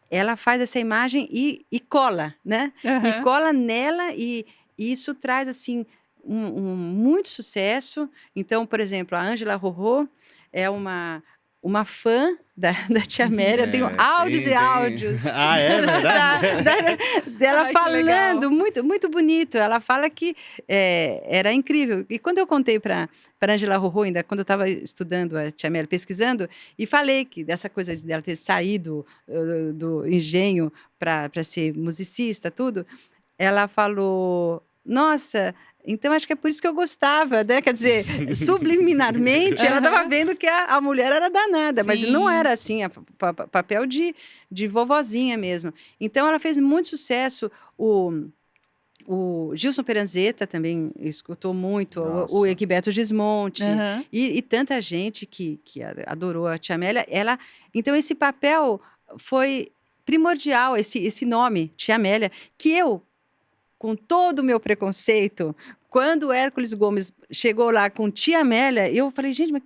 ela faz essa imagem e cola, né? E cola nela e isso traz, assim, muito sucesso. Então, por exemplo, a Ângela Rorô é uma fã da Tia Amélia, eu tenho áudios e áudios. É verdade? Dela falando, muito, muito bonito. Ela fala que era incrível. E quando eu contei para Ângela Rorô, ainda quando eu estava estudando a Tia Amélia, pesquisando, e falei que dessa coisa dela ter saído do engenho para ser musicista, tudo, ela falou, nossa... Então, acho que é por isso que eu gostava, né? Quer dizer, subliminarmente, ela estava vendo que a mulher era danada, mas não era assim, papel de vovozinha mesmo. Então, ela fez muito sucesso. O Gilson Peranzeta também escutou muito, o Egberto Gismonti, e tanta gente que adorou a Tia Amélia. Então, esse papel foi primordial, esse nome, Tia Amélia, que eu, com todo o meu preconceito, quando o Hércules Gomes chegou lá com Tia Amélia, eu falei, gente, mas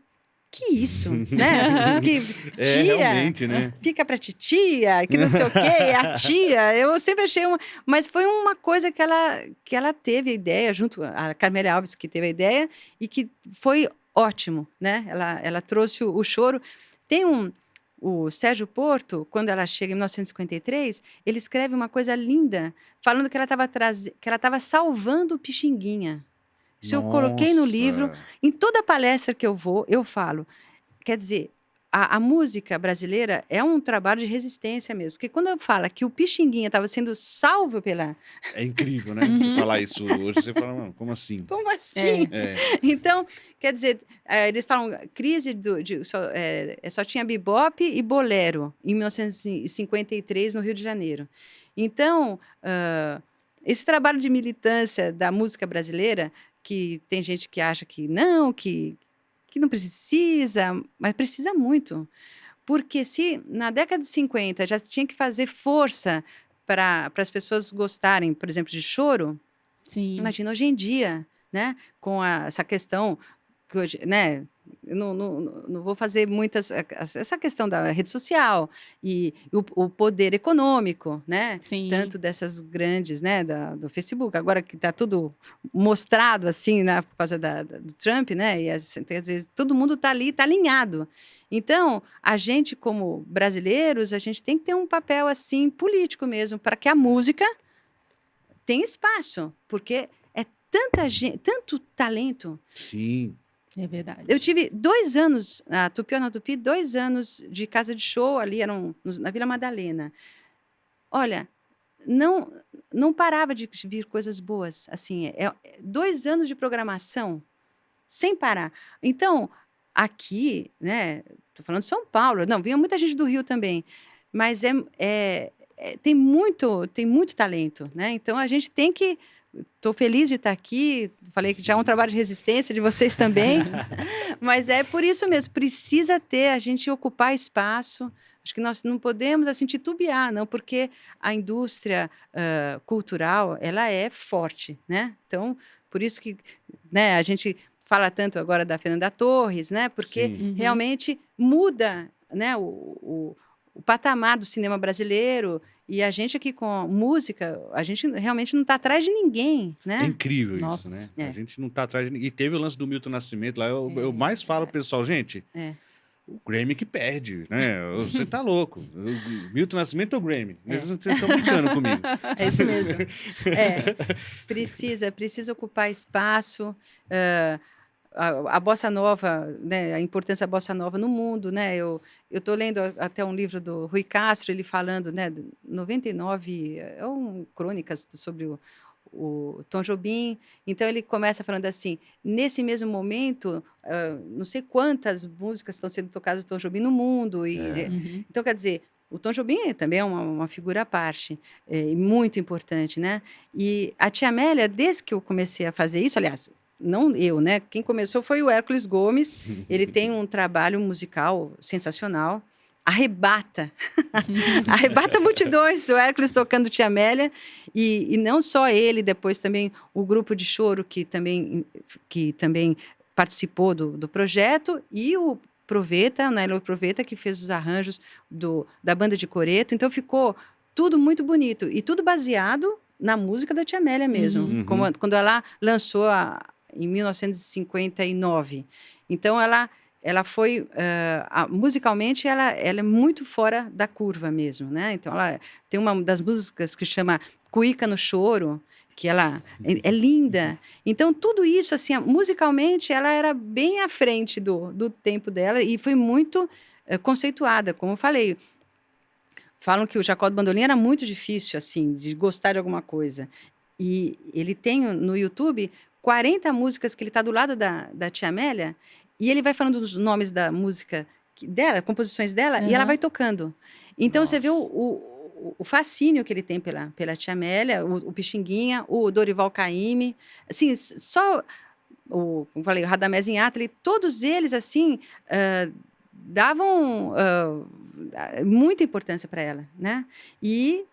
que isso, né? Que tia, realmente, né? fica pra titia, que não sei o quê, é a tia. Eu sempre achei mas foi uma coisa que ela teve a ideia, junto a Carmélia Alves, que teve a ideia, e que foi ótimo, né? Ela trouxe o choro. Tem o Sérgio Porto, quando ela chega em 1953, ele escreve uma coisa linda, falando que ela estava salvando o Pixinguinha. Isso eu coloquei no livro. Em toda palestra que eu vou, eu falo. Quer dizer, a música brasileira é um trabalho de resistência mesmo. Porque quando eu falo que o Pixinguinha estava sendo salvo pela... É incrível, né? Você falar isso hoje, você fala, como assim? Como assim? Então, quer dizer, eles falam, crise só tinha bebop e bolero, em 1953, no Rio de Janeiro. Então, esse trabalho de militância da música brasileira, que tem gente que acha que não precisa, mas precisa muito. Porque se na década de 50 já tinha que fazer força para as pessoas gostarem, por exemplo, de choro, imagina hoje em dia, né, com essa questão, que hoje, né, eu não vou fazer essa questão da rede social e o poder econômico, né? Tanto dessas grandes, né, do Facebook, agora que está tudo mostrado assim, né, por causa do Trump, né? E quer dizer, todo mundo está ali, está alinhado. Então, a gente como brasileiros, a gente tem que ter um papel assim político mesmo, para que a música tenha espaço, porque é tanta gente, tanto talento. Sim. É verdade. Eu tive 2 anos, na Tupi ou na Tupi, 2 anos de casa de show ali, na Vila Madalena. Olha, não parava de vir coisas boas. Assim, 2 anos de programação, sem parar. Então, aqui, né? Tô falando de São Paulo, não, vinha muita gente do Rio também, mas tem muito talento, né? Então a gente tem que. Estou feliz de estar aqui. Falei que já é um trabalho de resistência de vocês também, mas é por isso mesmo. Precisa ter a gente ocupar espaço. Acho que nós não podemos assim titubear, não, porque a indústria cultural ela é forte, né? Então por isso que, né, a gente fala tanto agora da Fernanda Torres, né? Porque realmente muda, né, o patamar do cinema brasileiro. E a gente aqui com música, a gente realmente não está atrás de ninguém, né? É incrível Nossa. isso, né? A gente não está atrás de ninguém. E teve o lance do Milton Nascimento lá, eu mais falo pro pessoal, gente, o Grammy que perde, né? Você tá louco. O Milton Nascimento ou o Grammy? Vocês estão brincando comigo. É isso mesmo. Precisa ocupar espaço. A bossa nova, né, a importância da bossa nova no mundo, né? Eu estou lendo até um livro do Rui Castro, ele falando, né, 99 crônicas sobre o Tom Jobim. Então ele começa falando assim: nesse mesmo momento, não sei quantas músicas estão sendo tocadas do Tom Jobim no mundo. Então quer dizer, o Tom Jobim também é uma figura à parte, muito importante, né? E a Tia Amélia, desde que eu comecei a fazer isso, aliás, não eu, né? Quem começou foi o Hércules Gomes. Ele tem um trabalho musical sensacional. Arrebata multidões, o Hércules tocando Tia Amélia, e não só ele, depois também o grupo de choro que também participou do projeto, e o Proveta, né, o Proveta, que fez os arranjos da banda de coreto. Então ficou tudo muito bonito, e tudo baseado na música da Tia Amélia mesmo, quando ela lançou em 1959. Então ela foi musicalmente ela é muito fora da curva mesmo, né? Então ela tem uma das músicas que chama Cuíca no Choro, que ela é linda. Então tudo isso assim, musicalmente ela era bem à frente do tempo dela, e foi muito conceituada, como eu falei. Falam que o Jacó do Bandolim era muito difícil assim de gostar de alguma coisa, e ele tem no YouTube 40 músicas que ele está do lado da Tia Amélia, e ele vai falando dos nomes da música dela, composições dela, e ela vai tocando. Então, você vê o fascínio que ele tem pela Tia Amélia, o Pixinguinha, o Dorival Caymmi, assim, só como falei, o Radamés Inhatali, todos eles, assim, davam muita importância para ela, né? E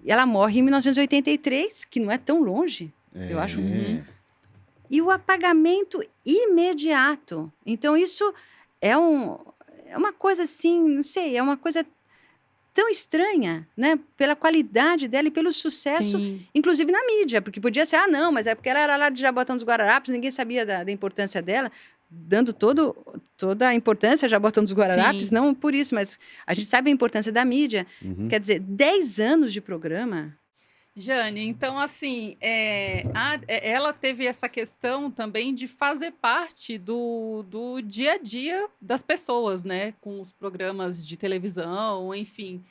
ela morre em 1983, que não é tão longe, eu acho. E o apagamento imediato. Então, isso é uma coisa assim, não sei, é uma coisa tão estranha, né? Pela qualidade dela e pelo sucesso, inclusive na mídia, porque podia ser, não, mas é porque ela era lá de Jabotão dos Guararapes, ninguém sabia da importância dela, dando toda a importância a Jabotão dos Guararapes, não por isso, mas a gente sabe a importância da mídia. Quer dizer, 10 anos de programa. Jane, então, assim, ela teve essa questão também de fazer parte do dia a dia das pessoas, né? Com os programas de televisão, enfim.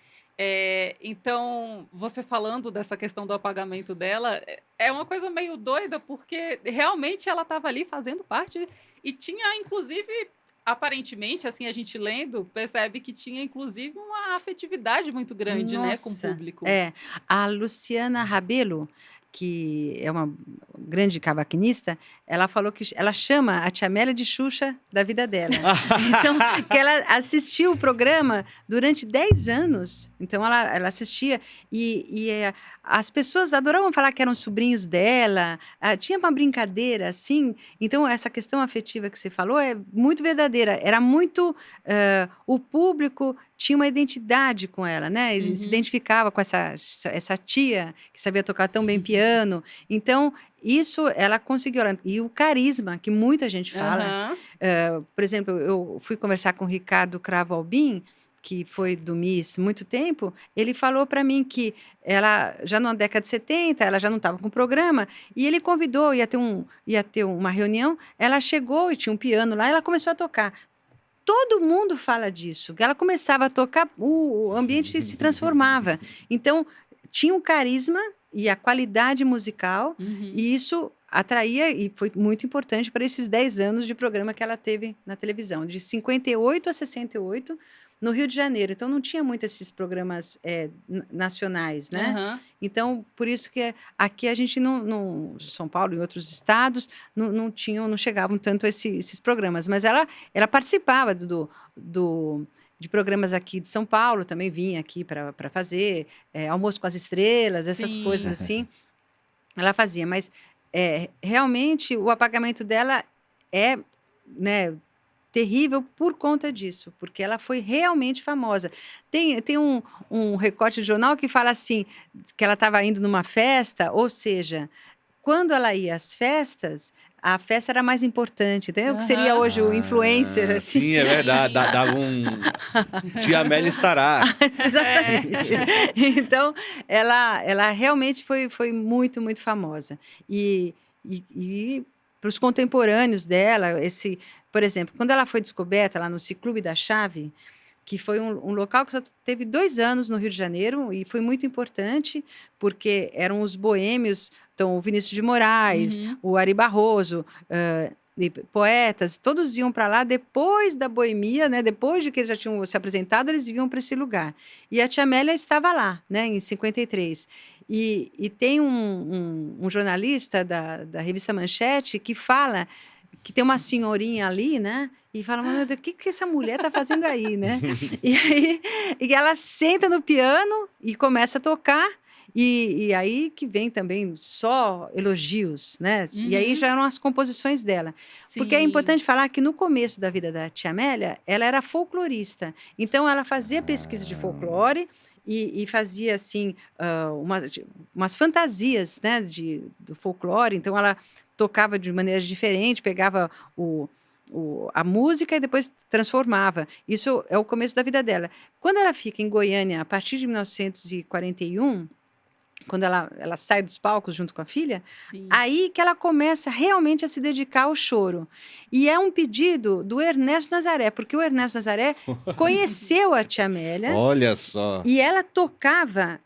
Então, você falando dessa questão do apagamento dela, é uma coisa meio doida, porque realmente ela estava ali fazendo parte e tinha, inclusive, aparentemente, assim, a gente lendo, percebe que tinha, inclusive, uma afetividade muito grande, né, com o público. A Luciana Rabelo, que é uma grande cavaquinista, ela falou que ela chama a Tia Amélia de Xuxa da vida dela. Então, que ela assistiu o programa durante 10 anos. Então, ela assistia e as pessoas adoravam falar que eram sobrinhos dela. Tinha uma brincadeira, assim. Então, essa questão afetiva que você falou é muito verdadeira. Era muito... o público tinha uma identidade com ela, né? Ele se identificava com essa tia que sabia tocar tão bem piano. Então, isso ela conseguiu. E o carisma, que muita gente fala. Por exemplo, eu fui conversar com o Ricardo Cravo Albim, que foi do Miss muito tempo. Ele falou para mim que ela, já na década de 70, ela já não estava com o programa, e ele convidou, ia ter uma reunião, ela chegou e tinha um piano lá, e ela começou a tocar. Todo mundo fala disso, que ela começava a tocar, o ambiente se transformava. Então, tinha um carisma e a qualidade musical, e isso atraía e foi muito importante para esses 10 anos de programa que ela teve na televisão, de 58 a 68, no Rio de Janeiro. Então, não tinha muito esses programas nacionais, né? Aham. Então, por isso que aqui a gente não São Paulo e outros estados não chegavam tanto esses programas. Mas ela participava de programas aqui de São Paulo, também vinha aqui para fazer Almoço com as Estrelas, essas Sim. coisas assim. Ela fazia, mas realmente o apagamento dela é, né, terrível por conta disso, porque ela foi realmente famosa. Tem um recorte de jornal que fala assim, que ela estava indo numa festa, ou seja, quando ela ia às festas, a festa era mais importante, entendeu? O que seria Aham. hoje o influencer, assim. Sim, é verdade. Dava um... Tia Amélia estará. Exatamente. Então, ela realmente foi muito, muito famosa. E para os contemporâneos dela, por exemplo, quando ela foi descoberta lá no Ciclube da Chave, que foi um local que só teve 2 anos no Rio de Janeiro, e foi muito importante, porque eram os boêmios, então o Vinícius de Moraes, Uhum. o Ari Barroso, e poetas, todos iam para lá depois da boemia, né? Depois de que eles já tinham se apresentado, eles iam para esse lugar. E a Tia Amélia estava lá, né? Em 53. E tem um jornalista da revista Manchete que fala que tem uma senhorinha ali, né? E fala, mas meu Deus, o que essa mulher está fazendo aí, né? E ela senta no piano e começa a tocar. E aí que vem também só elogios, né? E aí Uhum. já eram as composições dela. Porque é Sim. importante falar que no começo da vida da Tia Amélia, ela era folclorista. Então, ela fazia pesquisa de folclore e fazia, assim, umas fantasias, né, do folclore. Então, ela tocava de maneira diferente, pegava a música e depois transformava. Isso é o começo da vida dela. Quando ela fica em Goiânia, a partir de 1941... quando ela sai dos palcos junto com a filha, Sim. aí que ela começa realmente a se dedicar ao choro. E é um pedido do Ernesto Nazaré, porque o Ernesto Nazaré conheceu a Tia Amélia Olha só. e ela tocava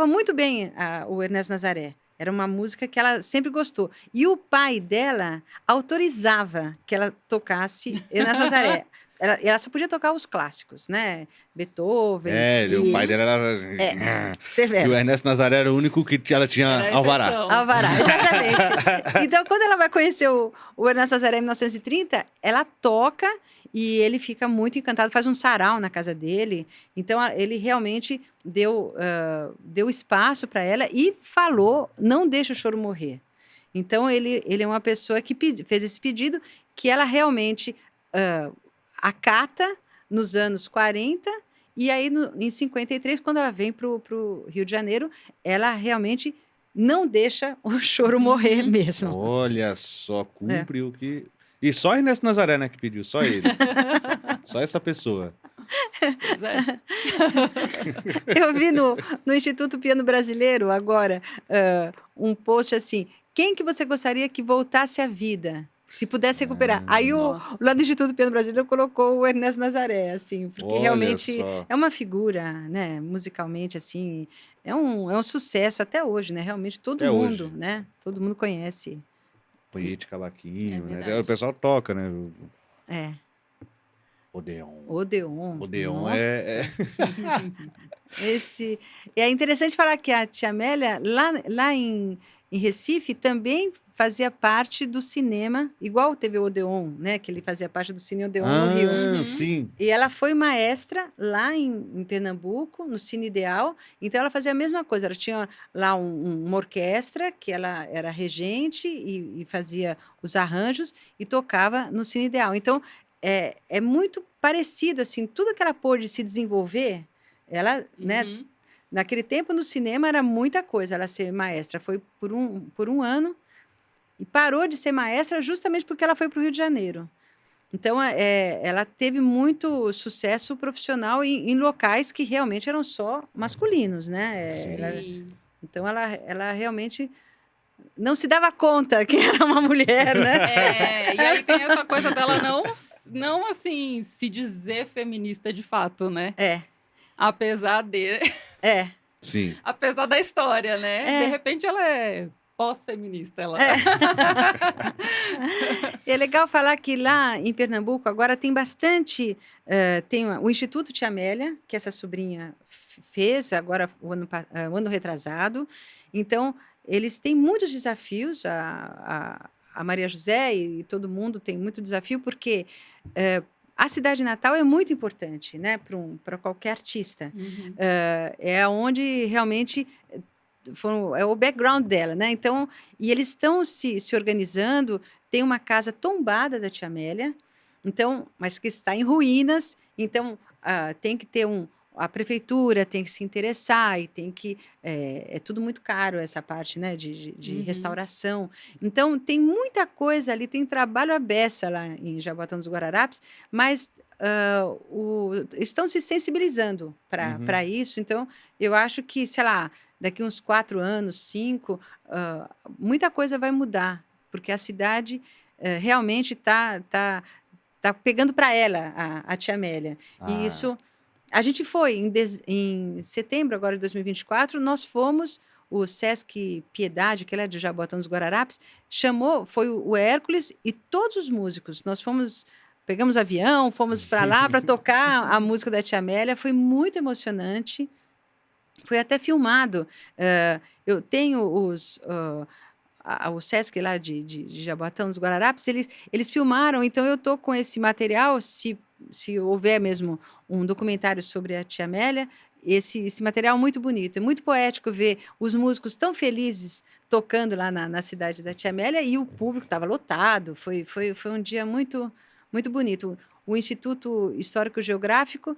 muito bem o Ernesto Nazaré. Era uma música que ela sempre gostou. E o pai dela autorizava que ela tocasse Ernesto Nazaré. Ela só podia tocar os clássicos, né? Beethoven. O pai dela era... severo. E o Ernesto Nazaré era o único que ela tinha Era a alvará. exceção. Alvará, exatamente. Então, quando ela vai conhecer o Ernesto Nazaré em 1930, ela toca e ele fica muito encantado, faz um sarau na casa dele. Então, ele realmente deu espaço para ela e falou, não deixa o choro morrer. Então, ele é uma pessoa que fez esse pedido que ela realmente acata nos anos 40, e aí em 53, quando ela vem para o Rio de Janeiro, ela realmente não deixa o choro morrer mesmo. Olha só, cumpre o que... E só Ernesto Nazaré, né, que pediu, só ele. Só essa pessoa. Pois é. Eu vi no Instituto Piano Brasileiro, agora, um post assim, quem que você gostaria que voltasse à vida? Se pudesse recuperar. Aí lá do Instituto Piano Brasileiro colocou o Ernesto Nazaré, assim, porque realmente é uma figura, né, musicalmente, assim, é um sucesso até hoje, né, realmente todo mundo, né, todo mundo conhece. Poete Cavaquinho, né, o pessoal toca, né. Odeon. Odeon é interessante falar que a Tia Amélia, lá em Recife, também fazia parte do cinema, igual teve o Odeon, né? Que ele fazia parte do Cine Odeon no Rio. Sim. E ela foi maestra lá em Pernambuco, no Cine Ideal. Então, ela fazia a mesma coisa. Ela tinha lá uma orquestra, que ela era regente e fazia os arranjos e tocava no Cine Ideal. Então, é muito parecido, assim, tudo que ela pôde se desenvolver, ela, né? Naquele tempo, no cinema, era muita coisa ela ser maestra. Foi por um ano e parou de ser maestra justamente porque ela foi para o Rio de Janeiro. Então, ela teve muito sucesso profissional em locais que realmente eram só masculinos, né? Então, ela realmente não se dava conta que era uma mulher, né? E aí tem essa coisa dela não assim, se dizer feminista de fato, né? Apesar de... Sim. Apesar da história, né? De repente ela pós-feminista, ela. É legal falar que lá em Pernambuco agora tem bastante, tem o Instituto Tia Amélia, que essa sobrinha fez agora o ano retrasado. Então, eles têm muitos desafios, a Maria José e todo mundo tem muito desafio, porque a cidade natal é muito importante, né, para qualquer artista. Uhum. É onde realmente é o background dela, né? Então, e eles estão se organizando. Tem uma casa tombada da Tia Amélia, então, mas que está em ruínas. Então, tem que ter a prefeitura tem que se interessar e tem que é tudo muito caro essa parte, né, de restauração. Então, tem muita coisa ali, tem trabalho à beça lá em Jaboatão dos Guararapes, mas estão se sensibilizando para isso. Então, eu acho que, sei lá, daqui uns 4 anos, 5, muita coisa vai mudar, porque a cidade realmente tá pegando para ela a Tia Amélia. E isso, a gente foi em setembro agora de 2024, nós fomos, o Sesc Piedade, que é de Jaboatão dos Guararapes, foi o Hércules e todos os músicos. Nós pegamos avião, fomos para lá para tocar a música da Tia Amélia, foi muito emocionante. Foi até filmado. Eu tenho o Sesc lá de Jaboatão dos Guararapes, eles filmaram, então eu estou com esse material, se houver mesmo um documentário sobre a Tia Amélia, esse material muito bonito, é muito poético ver os músicos tão felizes tocando lá na cidade da Tia Amélia, e o público estava lotado, foi um dia muito, muito bonito. O Instituto Histórico Geográfico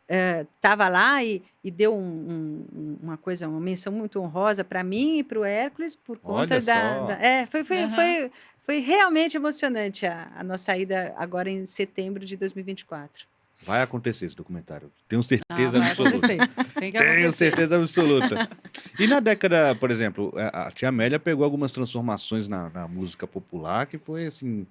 estava lá e deu uma menção muito honrosa para mim e para o Hércules por conta foi realmente emocionante a nossa ida agora em setembro de 2024. Vai acontecer esse documentário. Tenho certeza absoluta. Tem que acontecer. Tenho certeza absoluta. E na década, por exemplo, a Tia Amélia pegou algumas transformações na música popular, que foi assim,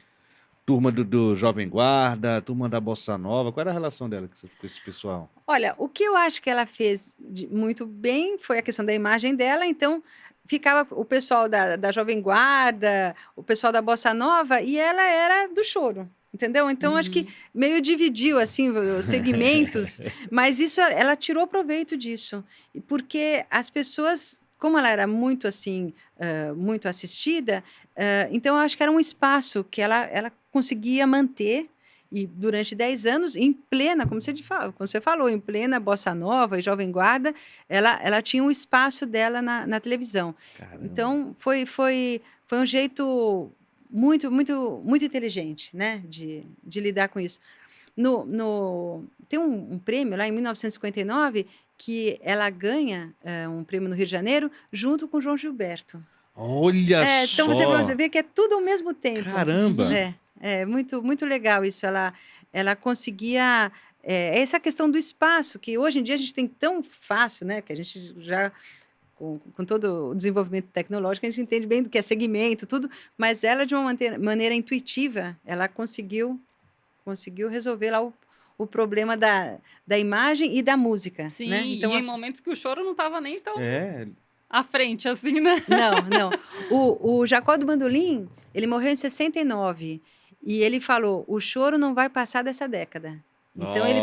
turma do Jovem Guarda, turma da Bossa Nova. Qual era a relação dela com esse pessoal? Olha, o que eu acho que ela fez muito bem foi a questão da imagem dela, então ficava o pessoal da Jovem Guarda, o pessoal da Bossa Nova, e ela era do choro. Entendeu? Então, acho que meio dividiu assim, os segmentos, mas ela tirou proveito disso. Porque as pessoas, como ela era muito assim, muito assistida, então eu acho que era um espaço que ela conseguia manter, e durante 10 anos, em plena, como você falou, em plena Bossa Nova e Jovem Guarda, ela tinha um espaço dela na televisão. Caramba. Então, foi um jeito muito, muito, muito inteligente, né, de lidar com isso. Tem um prêmio lá em 1959 que ela ganha um prêmio no Rio de Janeiro junto com João Gilberto. Olha só! Então você vê que é tudo ao mesmo tempo. Caramba! É muito, muito legal isso. Ela conseguia essa questão do espaço, que hoje em dia a gente tem tão fácil, né, que a gente já com todo o desenvolvimento tecnológico, a gente entende bem do que é segmento, tudo, mas ela, de uma maneira intuitiva, ela conseguiu resolver lá o problema da imagem e da música. Sim, né? Então, e em momentos que o choro não estava nem tão É. à frente, assim, né? Não. O Jacó do Bandolim, ele morreu em 69, e ele falou, o choro não vai passar dessa década. Então, ele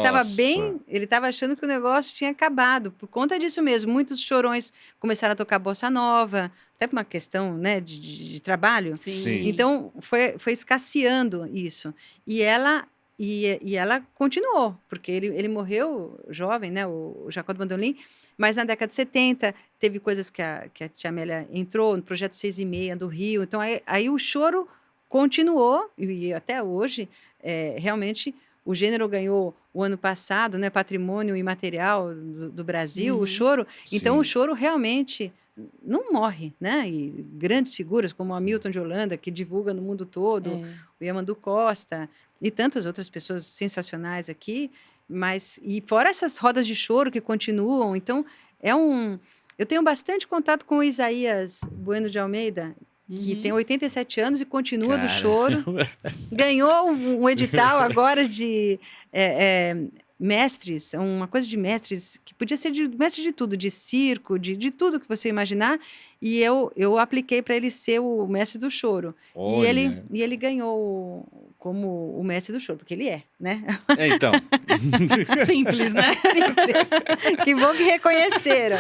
estava achando que o negócio tinha acabado, por conta disso mesmo. Muitos chorões começaram a tocar bossa nova, até por uma questão, né, de trabalho. Sim. Então, foi escasseando isso. E ela continuou, porque ele morreu jovem, né, o Jacó do Bandolim, mas na década de 70 teve coisas que a Tia Amélia entrou no projeto 6 e meia do Rio. Então, aí o choro continuou, e até hoje, realmente... O gênero ganhou o ano passado, né, Patrimônio Imaterial do Brasil, o choro. Então, o choro realmente não morre, né? E grandes figuras como o Hamilton de Holanda, que divulga no mundo todo, o Yamandu Costa e tantas outras pessoas sensacionais aqui. E fora essas rodas de choro que continuam, então eu tenho bastante contato com o Isaías Bueno de Almeida, que tem 87 anos e continua do choro. Ganhou um edital agora mestres, uma coisa de mestres, que podia ser de mestre de tudo, de circo, de tudo que você imaginar, e eu apliquei para ele ser o mestre do choro. Olha. E ele ganhou como o mestre do choro, porque ele é, né? Então. Simples, né? Simples. Que bom que reconheceram.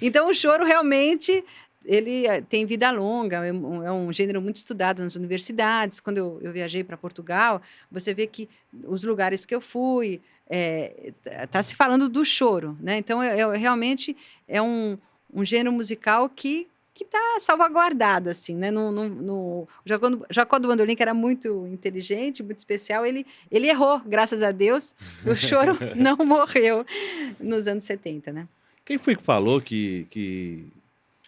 Então, o choro realmente... Ele tem vida longa, é um gênero muito estudado nas universidades. Quando eu viajei para Portugal, você vê que os lugares que eu fui, tá se falando do choro, né? Então, realmente é um gênero musical que está salvaguardado, assim, né? Jacó do Bandolim, que era muito inteligente, muito especial, ele errou, graças a Deus. O choro não morreu nos anos 70, né? Quem foi que falou que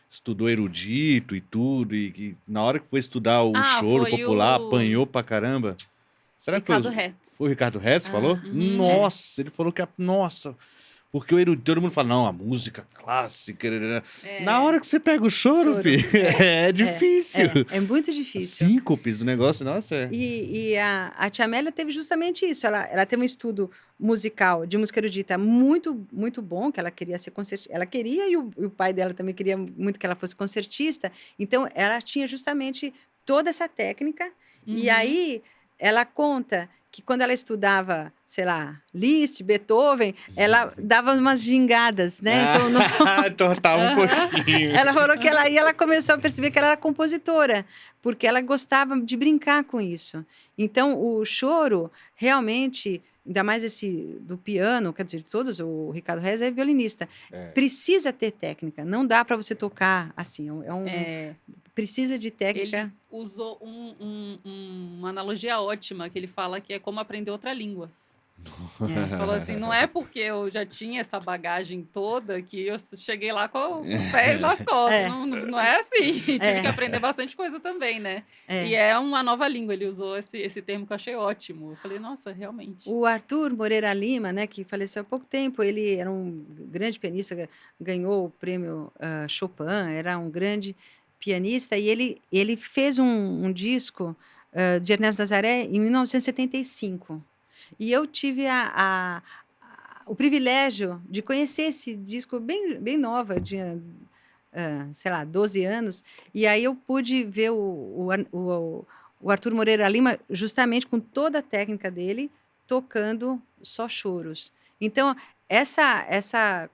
estudou erudito e tudo, e que na hora que foi estudar o choro foi popular, apanhou pra caramba? Será Ricardo que Hertz. foi o Ricardo Hertz que falou? Nossa, ele falou que nossa, porque o erudito, todo mundo fala, não, a música clássica. Na hora que você pega o choro, filho, é difícil. É muito difícil. Síncopes do negócio, nossa. E a Tia Amélia teve justamente isso. Ela tem um estudo musical, de música erudita, muito, muito bom, que ela queria ser concertista. Ela queria, e o pai dela também queria muito que ela fosse concertista. Então, ela tinha justamente toda essa técnica. E aí, ela conta que quando ela estudava, sei lá, Liszt, Beethoven, ela dava umas gingadas, né? Então, tortava um pouquinho. Ela falou que ela começou a perceber que ela era compositora, porque ela gostava de brincar com isso. Então, o choro, realmente, ainda mais esse do piano, quer dizer, de todos, o Ricardo Hertz é violinista, precisa ter técnica, não dá para você tocar assim, precisa de técnica. Ele usou uma analogia ótima, que ele fala que é como aprender outra língua. Ele falou assim, não é porque eu já tinha essa bagagem toda que eu cheguei lá com os pés nas costas. Não é assim. Tive que aprender bastante coisa também, né? E é uma nova língua. Ele usou esse termo que eu achei ótimo. Eu falei, nossa, realmente. O Arthur Moreira Lima, né, que faleceu há pouco tempo, ele era um grande pianista, ganhou o prêmio Chopin, era um grande pianista, e ele fez um disco de Ernesto Nazaré em 1975. E eu tive o privilégio de conhecer esse disco bem nova, eu tinha, sei lá, 12 anos, e aí eu pude ver o Arthur Moreira Lima justamente com toda a técnica dele, tocando só choros. Então, essa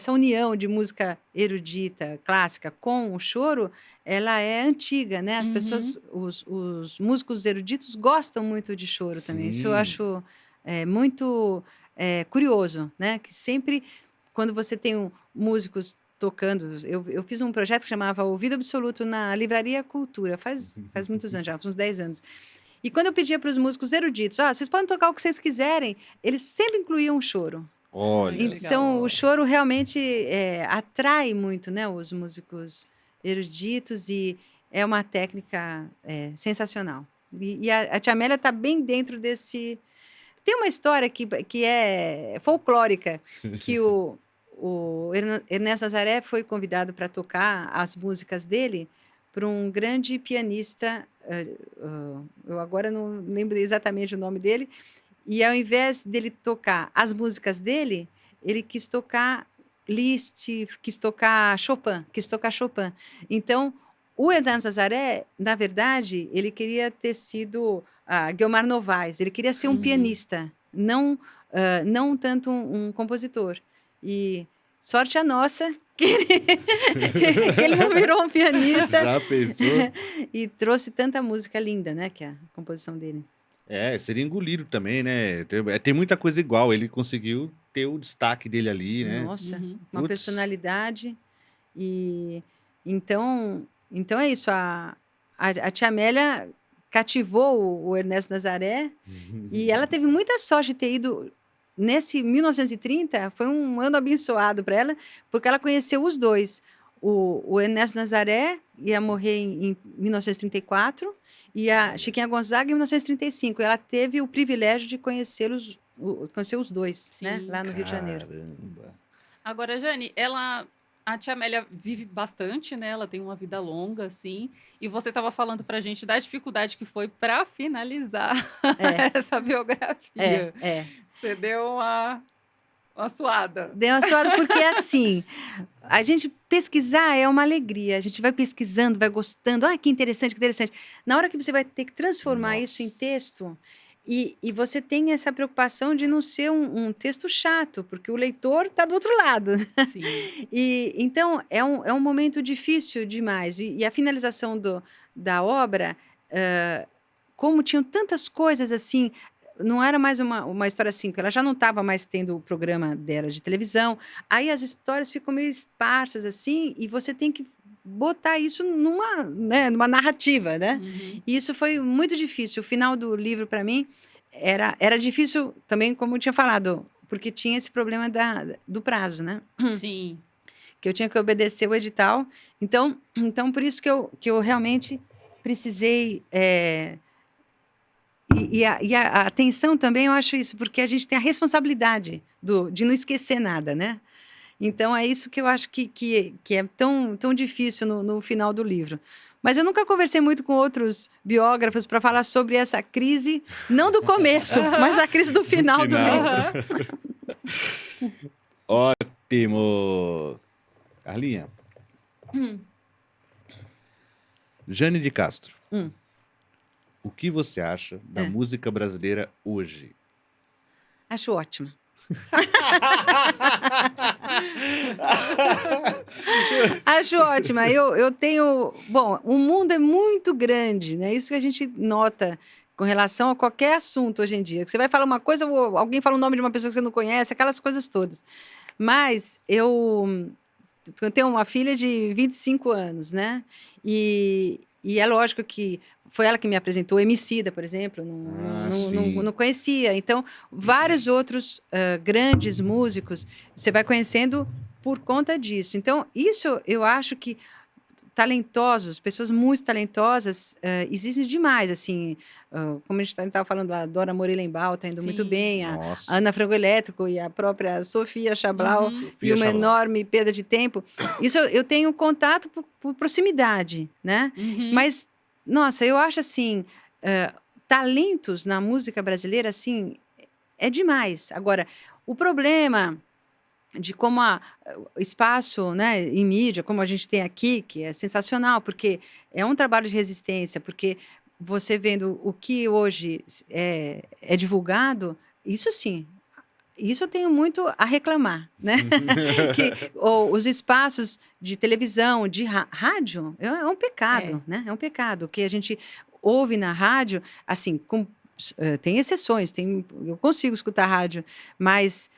união de música erudita, clássica, com o choro, ela é antiga, né? As pessoas, os músicos eruditos gostam muito de choro também. Isso eu acho muito curioso, né? Que sempre, quando você tem músicos tocando... Eu fiz um projeto que chamava Ouvido Absoluto na Livraria Cultura, faz muitos anos já, uns 10 anos. E quando eu pedia para os músicos eruditos, vocês podem tocar o que vocês quiserem, eles sempre incluíam o choro. Olha, então, legal. O choro realmente atrai muito, né, os músicos eruditos, e é uma técnica sensacional. E a Tia Amélia está bem dentro desse... Tem uma história que é folclórica, que o Ernesto Nazaré foi convidado para tocar as músicas dele por um grande pianista, eu agora não lembro exatamente o nome dele, e ao invés dele tocar as músicas dele, ele quis tocar Liszt, quis tocar Chopin. Então, o Ernesto Nazaré, na verdade, ele queria ter sido Guilmar Novaes, ele queria ser um pianista, não tanto um compositor. E sorte a nossa que ele não virou um pianista. Já pensou? E trouxe tanta música linda, né, que é a composição dele. Seria engolido também, né? Tem muita coisa igual. Ele conseguiu ter o destaque dele ali, né? Nossa, uma personalidade. E então é isso. A Tia Amélia cativou o Ernesto Nazaré e ela teve muita sorte de ter ido nesse 1930. Foi um ano abençoado para ela, porque ela conheceu os dois. O Ernesto Nazaré ia morrer em 1934 e a Chiquinha Gonzaga em 1935. Ela teve o privilégio de conhecer os dois, né, lá no Rio de Janeiro. Agora, Jane, a Tia Amélia vive bastante, né? Ela tem uma vida longa, assim. E você estava falando pra gente da dificuldade que foi para finalizar essa biografia. Você deu Uma suada. Dei uma suada porque, assim, a gente pesquisar é uma alegria. A gente vai pesquisando, vai gostando. Ah, que interessante, que interessante. Na hora que você vai ter que transformar isso em texto, e você tem essa preocupação de não ser um texto chato, porque o leitor está do outro lado. Sim. Então, é um momento difícil demais. E a finalização da obra, como tinham tantas coisas assim, não era mais uma história assim, porque ela já não estava mais tendo o programa dela de televisão. Aí as histórias ficam meio esparsas assim, e você tem que botar isso numa narrativa, né? Uhum. E isso foi muito difícil. O final do livro, para mim, era difícil também, como eu tinha falado, porque tinha esse problema do prazo, né? Sim. Que eu tinha que obedecer o edital. Então por isso que eu realmente precisei... E a atenção também, eu acho isso, porque a gente tem a responsabilidade de não esquecer nada, né? Então, é isso que eu acho que é tão difícil no final do livro. Mas eu nunca conversei muito com outros biógrafos para falar sobre essa crise, não do começo, mas a crise do final do livro. Ótimo! Carlinha. Jane de Castro. O que você acha da música brasileira hoje? Acho ótimo. Acho ótima. Eu tenho... Bom, o mundo é muito grande, né? Isso que a gente nota com relação a qualquer assunto hoje em dia. Você vai falar uma coisa, ou alguém fala o nome de uma pessoa que você não conhece, aquelas coisas todas. Mas eu tenho uma filha de 25 anos, né? E é lógico que foi ela que me apresentou Emicida, por exemplo, não conhecia. Então, vários outros grandes músicos você vai conhecendo por conta disso. Então, isso eu acho que pessoas muito talentosas, existem demais, assim, como a gente estava falando lá, Dora Morelenbaum está indo muito bem, a Ana Frango Elétrico e a própria Sofia Chablau, e uma enorme perda de tempo. Isso eu tenho contato por proximidade, né? Mas, nossa, eu acho assim, talentos na música brasileira, assim, é demais. Agora, o problema de como o espaço, né, em mídia, como a gente tem aqui, que é sensacional, porque é um trabalho de resistência, porque você vendo o que hoje é divulgado, isso sim, isso eu tenho muito a reclamar, né? Os espaços de televisão, de rádio, é um pecado, né? É um pecado. O que a gente ouve na rádio, assim, tem exceções, eu consigo escutar rádio, mas...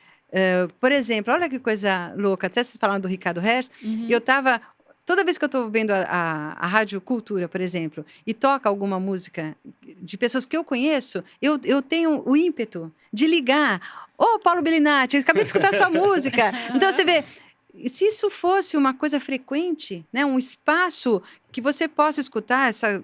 por exemplo, olha que coisa louca, até vocês falaram do Ricardo Hertz, eu estava, toda vez que eu estou vendo a Rádio Cultura, por exemplo, e toca alguma música de pessoas que eu conheço, eu tenho o ímpeto de ligar, Paulo Bellinati, eu acabei de escutar sua música. Então você vê, se isso fosse uma coisa frequente, né, um espaço que você possa escutar essa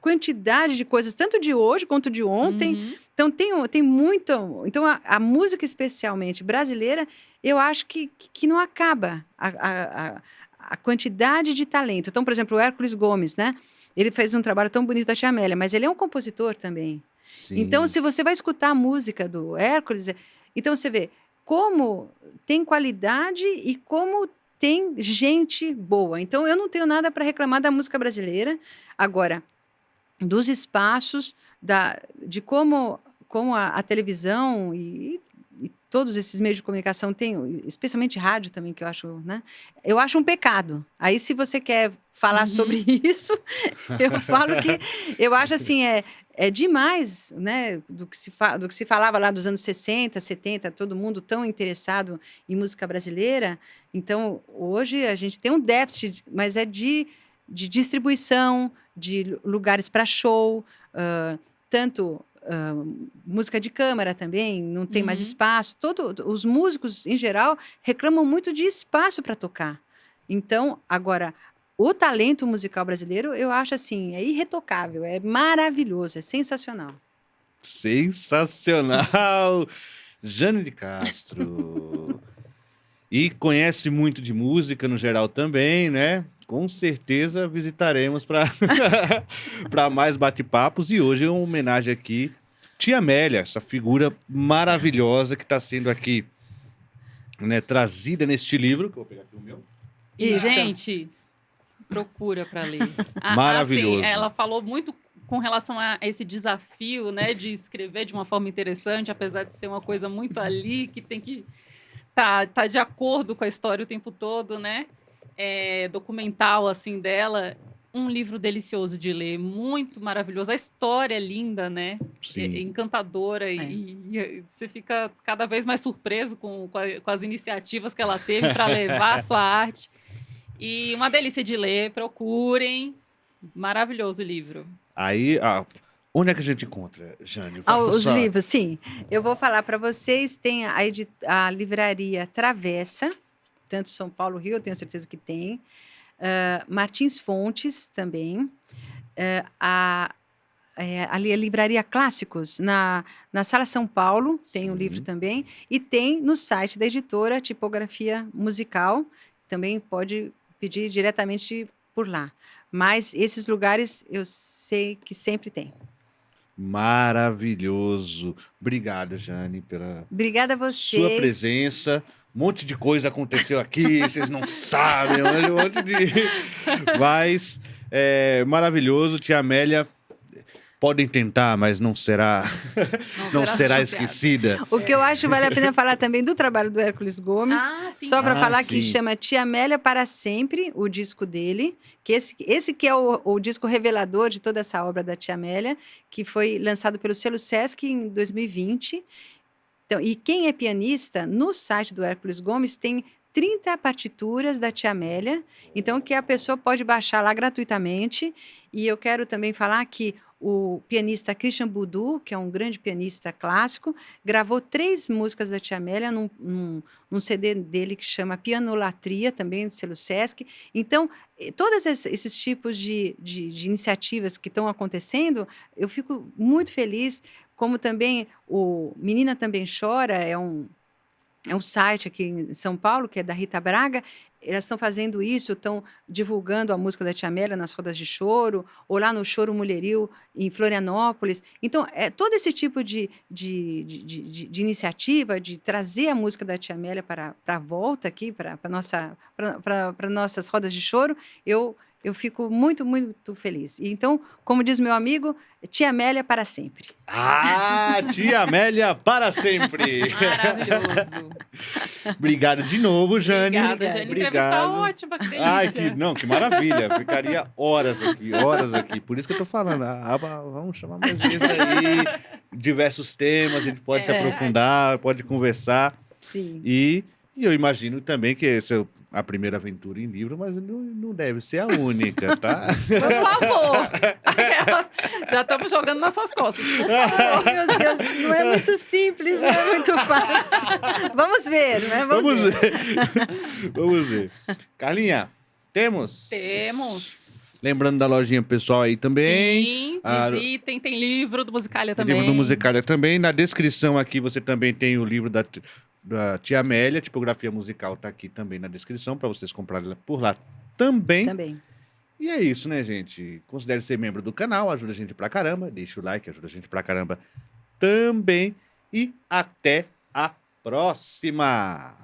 quantidade de coisas, tanto de hoje quanto de ontem. Então, tem muito... Então, a música, especialmente brasileira, eu acho que não acaba a quantidade de talento. Então, por exemplo, o Hércules Gomes, né? Ele fez um trabalho tão bonito da Tia Amélia, mas ele é um compositor também. Sim. Então, se você vai escutar a música do Hércules, então você vê como tem qualidade e como tem gente boa. Então, eu não tenho nada para reclamar da música brasileira. Agora, dos espaços, de como a televisão e todos esses meios de comunicação têm, especialmente rádio também, que eu acho, né? Eu acho um pecado. Aí, se você quer falar sobre isso, eu falo que eu acho assim, é demais, né? Do que se falava lá dos anos 60, 70, todo mundo tão interessado em música brasileira. Então, hoje a gente tem um déficit, mas é de distribuição, de lugares para show, tanto música de câmara também, não tem mais espaço. Os músicos, em geral, reclamam muito de espaço para tocar. Então, agora, o talento musical brasileiro, eu acho assim, é irretocável, é maravilhoso, é sensacional. Sensacional! Jane de Castro. E conhece muito de música no geral também, né? Com certeza visitaremos para mais bate-papos. E hoje é uma homenagem aqui, Tia Amélia, essa figura maravilhosa que está sendo aqui né, trazida neste livro, que eu vou pegar aqui o meu. E, Isso. gente, procura para ler. Maravilhoso. Assim, ela falou muito com relação a esse desafio, né, de escrever de uma forma interessante, apesar de ser uma coisa muito ali, que tem que tá de acordo com a história o tempo todo, né? Documental, assim, dela. Um livro delicioso de ler, muito maravilhoso. A história é linda, né? Sim. Encantadora. E você fica cada vez mais surpreso com as iniciativas que ela teve para levar a sua arte. E uma delícia de ler, procurem. Maravilhoso o livro. Aí, onde é que a gente encontra, Jane? Faça Os só- livros, sim. Eu vou falar para vocês, tem a livraria Travessa, tanto São Paulo, Rio, eu tenho certeza que tem. Martins Fontes também. Ali a Livraria Clássicos, na Sala São Paulo, tem um Sim. livro também. E tem no site da editora Tipografia Musical, também pode pedir diretamente por lá. Mas esses lugares eu sei que sempre tem. Maravilhoso. Obrigado, Jane, pela Obrigada a sua vocês. presença. Um monte de coisa aconteceu aqui, vocês não sabem, um monte de... Mas, maravilhoso. Tia Amélia, podem tentar, mas não será copiado. esquecida. O que eu acho vale a pena falar também do trabalho do Hércules Gomes. Sim. Só para falar que sim. chama Tia Amélia para Sempre, o disco dele, que esse que é o disco revelador de toda essa obra da Tia Amélia, que foi lançado pelo selo Sesc em 2020. Então, e quem é pianista, no site do Hércules Gomes tem 30 partituras da Tia Amélia, então que a pessoa pode baixar lá gratuitamente. E eu quero também falar que o pianista Christian Boudou, que é um grande pianista clássico, gravou 3 músicas da Tia Amélia num CD dele que chama Pianolatria, também do selo Sesc. Então, todos esses tipos de iniciativas que estão acontecendo, eu fico muito feliz, como também o Menina Também Chora, é um site aqui em São Paulo, que é da Rita Braga. Elas estão fazendo isso, estão divulgando a música da Tia Amélia nas rodas de choro, ou lá no Choro Mulheril, em Florianópolis. Então, todo esse tipo de iniciativa, de trazer a música da Tia Amélia para a volta aqui, para nossas rodas de choro, eu fico muito, muito feliz. Então, como diz meu amigo, Tia Amélia para sempre. Tia Amélia para sempre. Maravilhoso. Obrigado de novo, Jane. Obrigada, Jane. Entrevista ótima, que delícia. Que maravilha. Ficaria horas aqui. Por isso que eu tô falando. Vamos chamar mais vezes aí. Diversos temas, a gente pode se aprofundar, pode conversar. Sim. E eu imagino também que essa é a primeira aventura em livro, mas não deve ser a única, tá? Por favor. Já estamos jogando nas suas costas. Por favor. Oh, meu Deus, não é muito simples, não é muito fácil. Vamos ver, né? Vamos ver. Vamos ver. Carlinha, temos? Temos. Lembrando da lojinha pessoal aí também. Sim, visitem. Tem livro do Musicalia Tem também. livro do Musicalia também. Na descrição aqui você também tem o livro da Tia Amélia, Tipografia Musical, tá aqui também na descrição para vocês comprarem por lá também. Também. E é isso, né, gente? Considere ser membro do canal, ajuda a gente pra caramba. Deixa o like, ajuda a gente pra caramba também. E até a próxima!